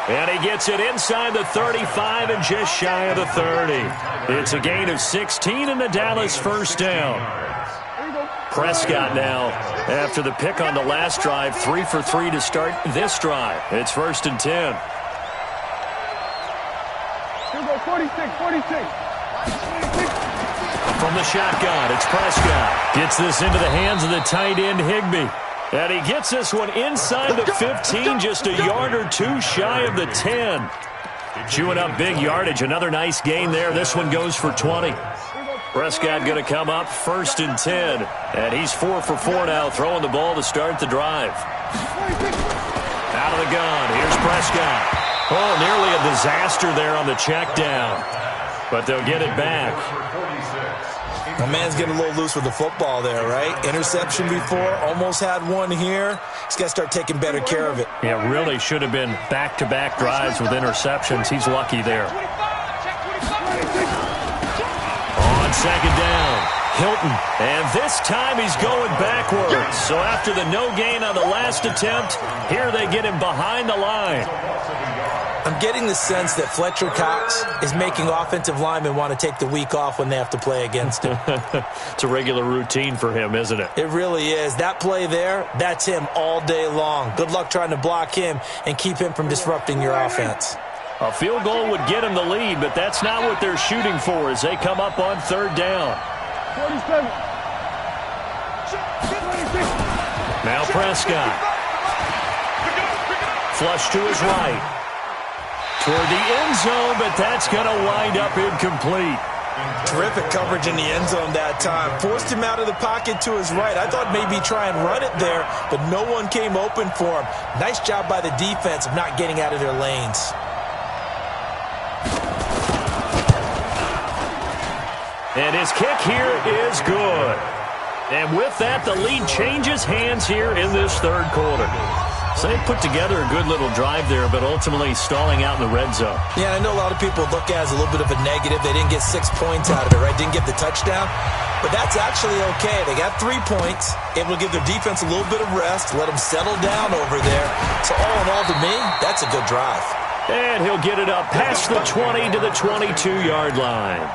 And he gets it inside the 35 and just shy of the 30. It's a gain of 16 in the Dallas first down. Prescott now, after the pick on the last drive, 3 for 3 to start this drive. It's 1st and 10. Here we go, 46. From the shotgun, it's Prescott. Gets this into the hands of the tight end, Higbee. And he gets this one inside the 15, just a yard or 2 shy of the 10. Chewing up big yardage. Another nice gain there. This one goes for 20. Prescott going to come up 1st and 10. And he's 4 for 4 now, throwing the ball to start the drive. Out of the gun, here's Prescott. Oh, nearly a disaster there on the check down. But they'll get it back. My man's getting a little loose with the football there, right? Interception before, almost had one here. He's got to start taking better care of it. Yeah, really should have been back-to-back drives with interceptions. He's lucky there. On 2nd down, Hilton. And this time he's going backwards. So after the no gain on the last attempt, here they get him behind the line. I'm getting the sense that Fletcher Cox is making offensive linemen want to take the week off when they have to play against him. It's a regular routine for him, isn't it? It really is. That play there, that's him all day long. Good luck trying to block him and keep him from disrupting your offense. A field goal would get him the lead, but that's not what they're shooting for as they come up on 3rd down. 47. Now Prescott. Flush to his right. Toward the end zone, but that's going to wind up incomplete. Terrific coverage in the end zone that time. Forced him out of the pocket to his right. I thought maybe try and run it there, but no one came open for him. Nice job by the defense of not getting out of their lanes. And his kick here is good. And with that, the lead changes hands here in this 3rd quarter. So they put together a good little drive there, but ultimately stalling out in the red zone. Yeah, I know a lot of people look at it as a little bit of a negative. They didn't get 6 points out of it, right? Didn't get the touchdown. But that's actually okay. They got 3 points, able to give their defense a little bit of rest, let them settle down over there. So all in all, to me, that's a good drive. And he'll get it up past the 20 to the 22-yard line.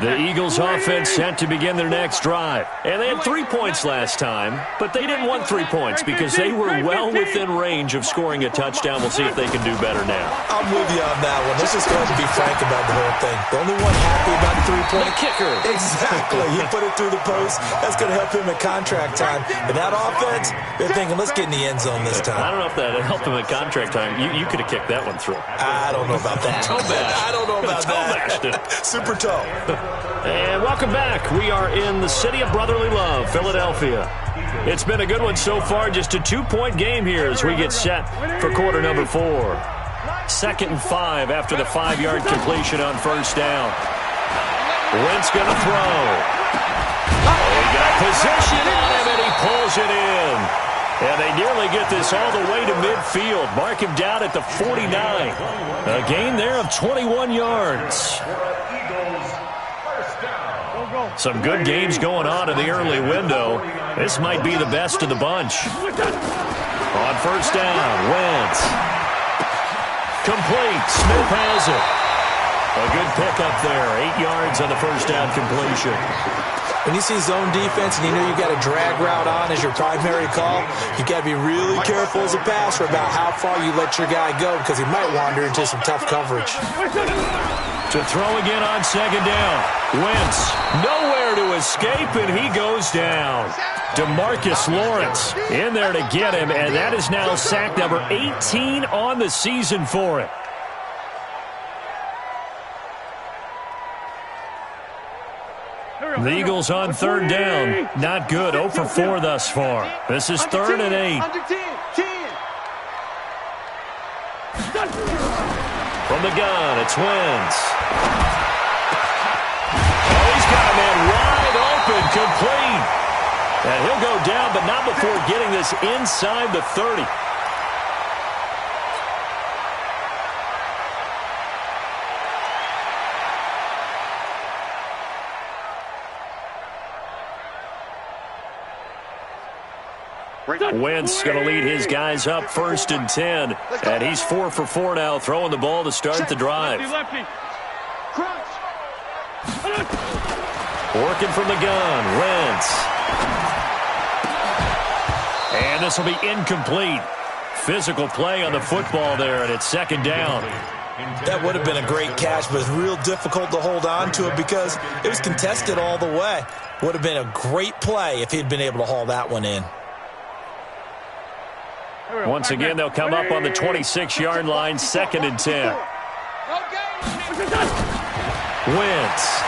The Eagles offense set to begin their next drive. And they had 3 points last time, but they didn't want 3 points because they were well within range of scoring a touchdown. We'll see if they can do better now. I'm with you on that one. Let's just go ahead and be frank about the whole thing. The only one happy about the 3-point. The kicker. Exactly. He put it through the post. That's going to help him at contract time. And that offense, they're thinking, let's get in the end zone this time. I don't know if that helped him at contract time. You could have kicked that one through. I don't know about that. Toe bash. I don't know about that. Super toe. And welcome back. We are in the city of brotherly love, Philadelphia. It's been a good one so far. Just a 2-point game here as we get set for quarter number 4. 2nd and 5 after the 5-yard completion on first down. Wentz going to throw. He got position on him, and he pulls it in. And they nearly get this all the way to midfield. Mark him down at the 49. A gain there of 21 yards. Some good games going on in the early window. This might be the best of the bunch. On first down, Wentz. Complete. Smith has it. A good pickup there. 8 yards on the first down completion. When you see zone defense and you know you've got a drag route on as your primary call, you've got to be really careful as a passer about how far you let your guy go because he might wander into some tough coverage. To throw again on second down. Wentz nowhere to escape, and he goes down. DeMarcus Lawrence in there to get him, and that is now sack number 18 on the season for him. The Eagles on third down. Not good. 0 for 4 thus far. This is 3rd and 8. From the gun, it's Wentz. Oh, he's got a man wide open, complete. And he'll go down, but not before getting this inside the 30. Wentz going to lead his guys up 1st and 10. And he's 4 for 4 now, throwing the ball to start the drive. Working from the gun, Wentz. And this will be incomplete. Physical play on the football there, and it's 2nd down. That would have been a great catch, but it's real difficult to hold on to it because it was contested all the way. Would have been a great play if he'd been able to haul that one in. Once again, they'll come up on the 26-yard line, 2nd and 10. Wentz.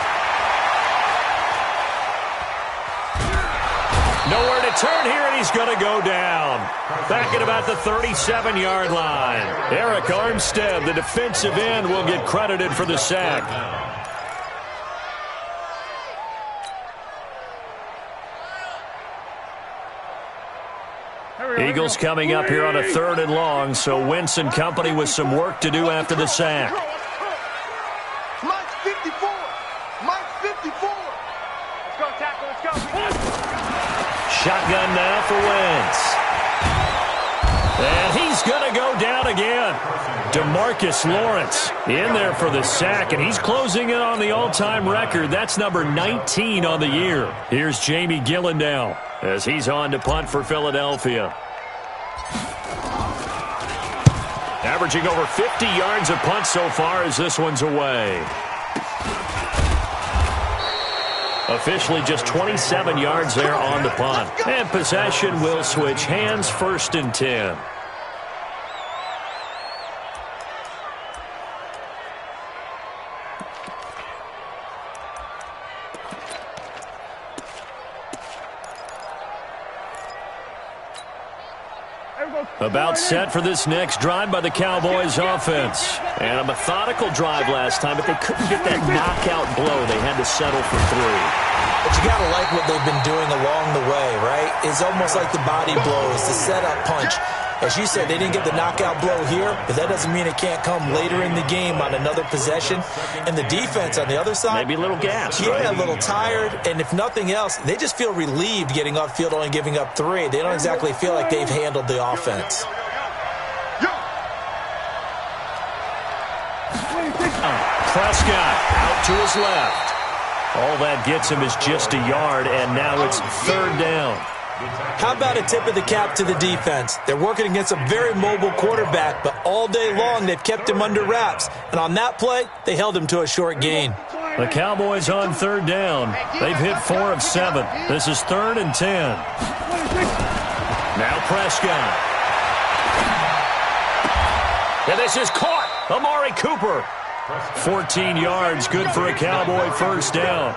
Nowhere to turn here, and he's going to go down. Back at about the 37-yard line. Eric Armstead, the defensive end, will get credited for the sack. Eagles coming up here on a 3rd and long, so Wentz and company with some work to do after the sack. Mike's 54. Mike's 54. Let's go, tackle. Let's go. Shotgun now for Wentz. And he's going to go down again. DeMarcus Lawrence in there for the sack, and he's closing in on the all-time record. That's number 19 on the year. Here's Jamie Gillen now as he's on to punt for Philadelphia. Averaging over 50 yards a punt so far as this one's away. Officially just 27 yards there on the punt. And possession will switch hands, 1st and 10. About set for this next drive by the Cowboys offense. And a methodical drive last time, but they couldn't get that knockout blow. They had to settle for 3. But you got to like what they've been doing along the way, right? It's almost like the body blows, the setup punch. As you said, they didn't get the knockout blow here, but that doesn't mean it can't come later in the game on another possession. And the defense on the other side, maybe a little gas. Yeah, right? a little tired. And if nothing else, they just feel relieved getting upfield, only giving up 3. They don't exactly feel like they've handled the offense. Prescott out to his left. All that gets him is just a yard, and now it's 3rd down. How about a tip of the cap to the defense? They're working against a very mobile quarterback, but all day long they've kept him under wraps. And on that play, they held him to a short gain. The Cowboys on 3rd down. They've hit 4 of 7. This is 3rd and 10. Now Prescott. And this is caught. Amari Cooper. 14 yards, good for a Cowboy first down.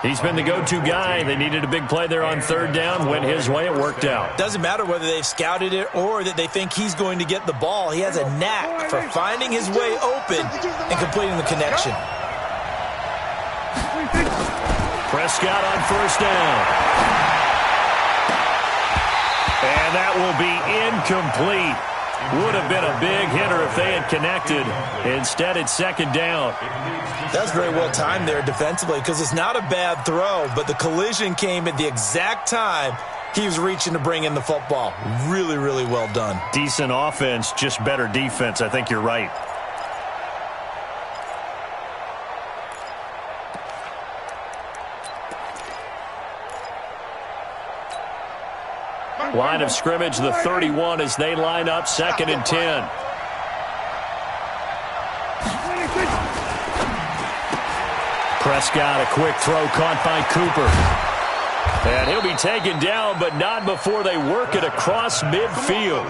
He's been the go-to guy. They needed a big play there on 3rd down. Went his way. It worked out. Doesn't matter whether they've scouted it or that they think he's going to get the ball. He has a knack for finding his way open and completing the connection. Prescott on 1st down. And that will be incomplete. Would have been a big hitter if they had connected. Instead, it's 2nd down. That's very well timed there defensively because it's not a bad throw, but the collision came at the exact time he was reaching to bring in the football. Really, really well done. Decent offense, just better defense. I think you're right. Line of scrimmage, the 31 as they line up 2nd and 10. Prescott, a quick throw caught by Cooper. And he'll be taken down, but not before they work it across midfield.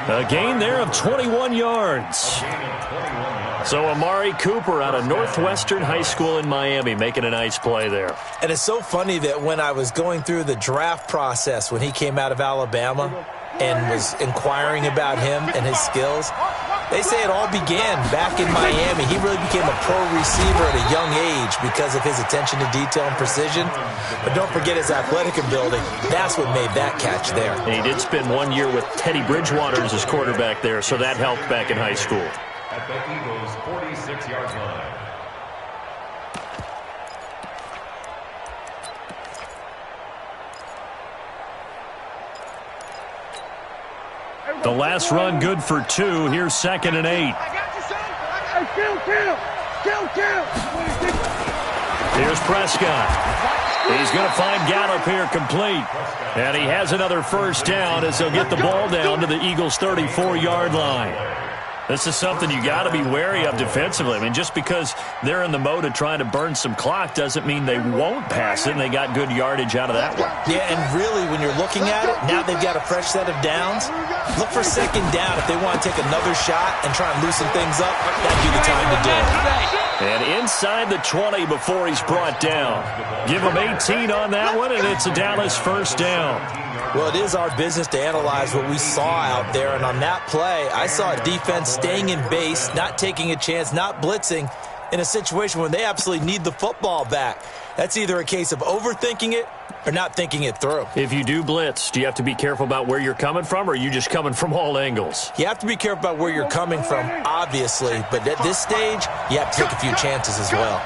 A gain there of 21 yards. So Amari Cooper out of Northwestern High School in Miami making a nice play there. And it's so funny that when I was going through the draft process when he came out of Alabama and was inquiring about him and his skills, they say it all began back in Miami. He really became a pro receiver at a young age because of his attention to detail and precision. But don't forget his athletic ability. That's what made that catch there. And he did spend 1 year with Teddy Bridgewater as his quarterback there, so that helped back in high school. At the Eagles' 46-yard line. The last run good for 2. Here's 2nd and 8. Here's Prescott. He's going to find Gallup here complete. And he has another first down as he'll get the ball down to the Eagles' 34-yard line. This is something you got to be wary of defensively. I mean, just because they're in the mode of trying to burn some clock doesn't mean they won't pass it, and they got good yardage out of that one. Yeah, and really, when you're looking at it, now they've got a fresh set of downs. Look for 2nd down if they want to take another shot and try and loosen things up. That'd be the time to do it. And inside the 20 before he's brought down. Give him 18 on that one, and it's a Dallas first down. Well, it is our business to analyze what we saw out there, and on that play, I saw a defense staying in base, not taking a chance, not blitzing in a situation when they absolutely need the football back. That's either a case of overthinking it or not thinking it through. If you do blitz, do you have to be careful about where you're coming from, or are you just coming from all angles? You have to be careful about where you're coming from, obviously, but at this stage, you have to take a few chances as well.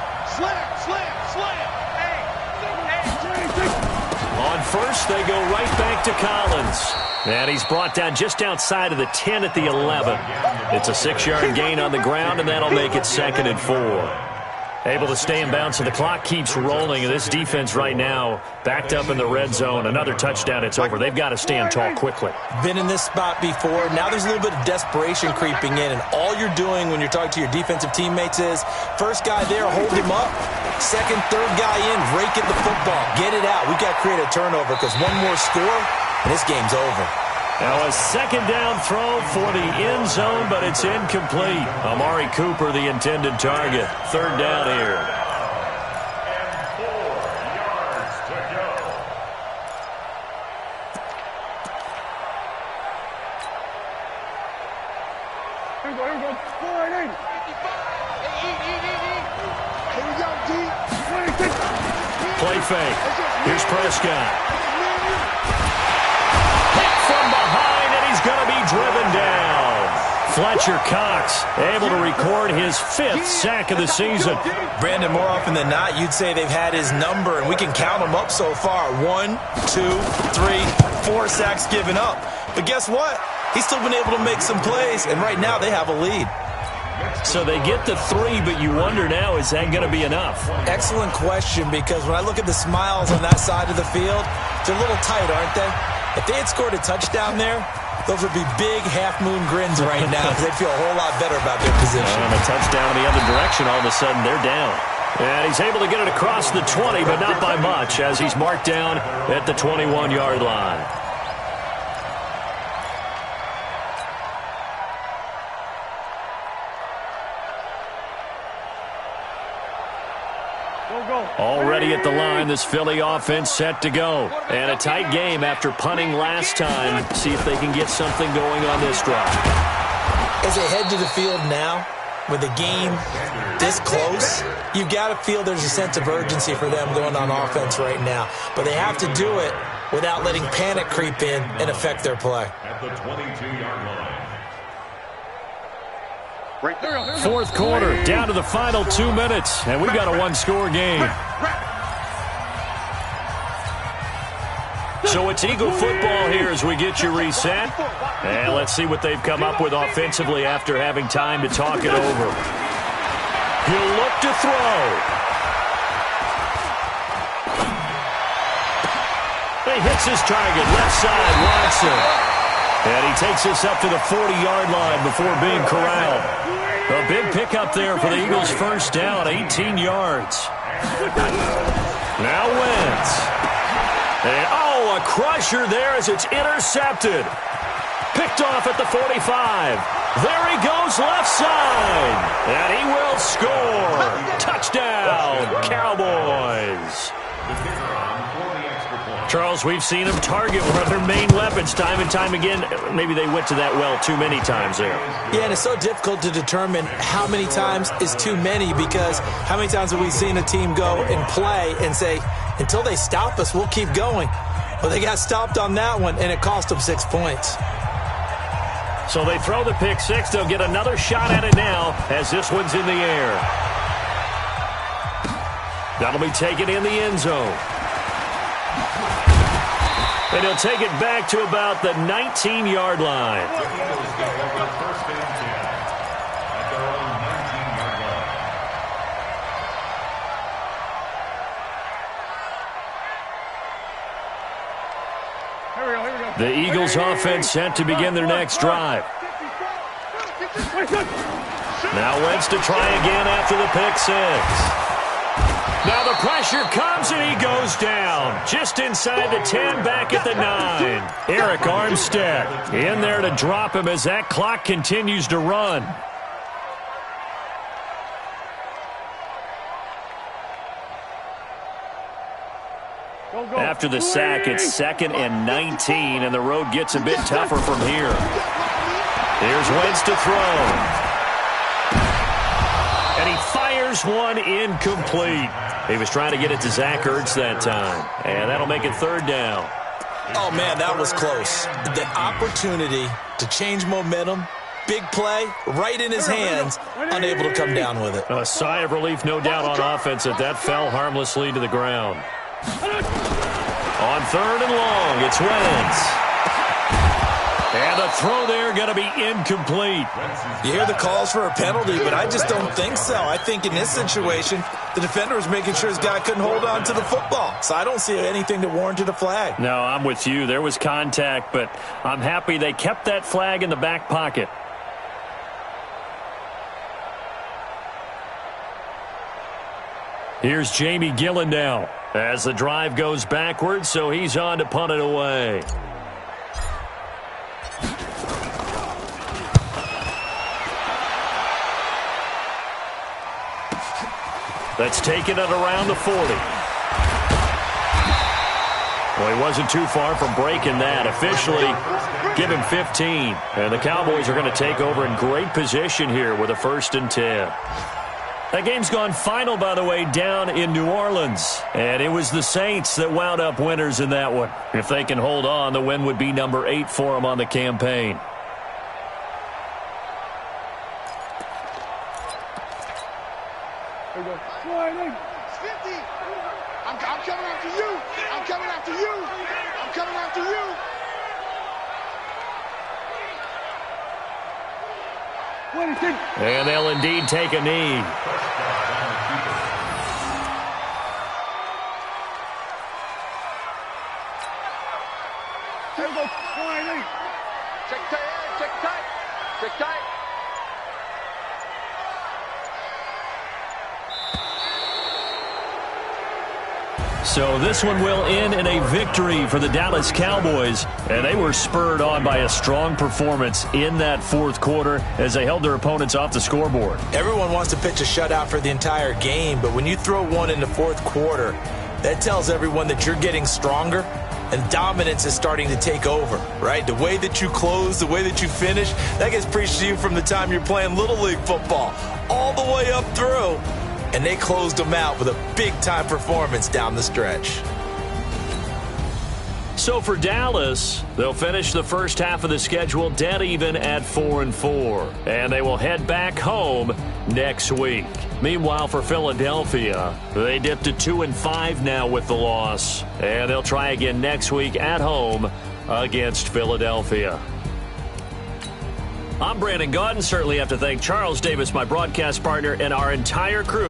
On first, they go right back to Collins. And he's brought down just outside of the 10 at the 11. It's a 6-yard gain on the ground, and that'll make it 2nd and 4. Able to stay in bounds, so the clock keeps rolling. And this defense right now backed up in the red zone. Another touchdown, it's over. They've got to stand tall quickly. Been in this spot before. Now there's a little bit of desperation creeping in, and all you're doing when you're talking to your defensive teammates is first guy there, hold him up. Second, third guy in, rake at the football. Get it out. We've got to create a turnover because one more score, and this game's over. Now a 2nd down throw for the end zone, but it's incomplete. Amari Cooper, the intended target. 3rd down here. And 4 yards to go. Here we go. 480. Here we go, D. 26. Play fake. Here's Prescott. Hit from behind, and he's going to be driven down. Fletcher Cox able to record his 5th sack of the season. Brandon, more often than not, you'd say they've had his number, and we can count them up so far. 1, 2, 3, 4 sacks given up. But guess what? He's still been able to make some plays, and right now they have a lead. So they get the 3, but you wonder now, is that going to be enough? Excellent question, because when I look at the smiles on that side of the field, they're a little tight, aren't they? If they had scored a touchdown there, those would be big half-moon grins right now because they'd feel a whole lot better about their position. And a touchdown in the other direction, all of a sudden they're down. And he's able to get it across the 20, but not by much, as he's marked down at the 21-yard line. Already at the line, this Philly offense set to go. And a tight game after punting last time. See if they can get something going on this drive. As they head to the field now, with the game this close, you've got to feel there's a sense of urgency for them going on offense right now. But they have to do it without letting panic creep in and affect their play. At the 22-yard line. Fourth quarter, down to the final 2 minutes, and we've got a one-score game. So it's Eagle football here as we get you reset. And let's see what they've come up with offensively after having time to talk it over. He'll look to throw. He hits his target, left side, Watson. And he takes this up to the 40-yard line before being corralled. A big pickup there for the Eagles' first down, 18 yards. Now Wentz. And, a crusher there as it's intercepted. Picked off at the 45. There he goes left side. And he will score. Touchdown, Cowboys. Charles, we've seen them target one of their main weapons time and time again. Maybe they went to that well too many times there. Yeah, and it's so difficult to determine how many times is too many, because how many times have we seen a team go and play and say, until they stop us, we'll keep going. Well, they got stopped on that one, and it cost them 6 points. So they throw the pick six. They'll get another shot at it now as this one's in the air. That'll be taken in the end zone. And he'll take it back to about the 19-yard line. First and 10 at their own 19-yard line. Here we go. The Eagles offense set to begin their next drive. Now Wentz to try again after the pick six. Now the pressure comes and he goes down. Just inside the 10, back at the 9. Eric Armstead in there to drop him as that clock continues to run. After the sack, it's 2nd and 19, and the road gets a bit tougher from here. Here's Wentz to throw. And he fires one incomplete. He was trying to get it to Zach Ertz that time. And that'll make it 3rd down. Oh, man, that was close. The opportunity to change momentum, big play, right in his hands, unable to come down with it. A sigh of relief, no doubt, on offense that fell harmlessly to the ground. On 3rd and long, it's Wentz. And the throw there going to be incomplete. You hear the calls for a penalty, but I just don't think so. I think in this situation, the defender was making sure his guy couldn't hold on to the football. So I don't see anything that warranted a flag. No, I'm with you. There was contact, but I'm happy they kept that flag in the back pocket. Here's Jamie Gillen now as the drive goes backwards, so he's on to punt it away. That's taken it around the 40. Well, he wasn't too far from breaking that. Officially, give him 15. And the Cowboys are going to take over in great position here with a 1st and 10. That game's gone final, by the way, down in New Orleans. And it was the Saints that wound up winners in that one. If they can hold on, the win would be number 8 for them on the campaign. There you go. Sliding. 50. I'm coming after you. I'm coming after you. I'm coming after you. And they'll indeed take a knee. There you go. Sliding. Check tight. Check tight. Check tight. So this one will end in a victory for the Dallas Cowboys, and they were spurred on by a strong performance in that fourth quarter as they held their opponents off the scoreboard. Everyone wants to pitch a shutout for the entire game, but when you throw one in the fourth quarter, that tells everyone that you're getting stronger and dominance is starting to take over, right? The way that you close, the way that you finish, that gets preached to you from the time you're playing Little League football all the way up through. And they closed them out with a big-time performance down the stretch. So for Dallas, they'll finish the first half of the schedule dead even at 4-4. And they will head back home next week. Meanwhile, for Philadelphia, they dipped to 2-5 now with the loss. And they'll try again next week at home against Philadelphia. I'm Brandon Gaudin. Certainly have to thank Charles Davis, my broadcast partner, and our entire crew.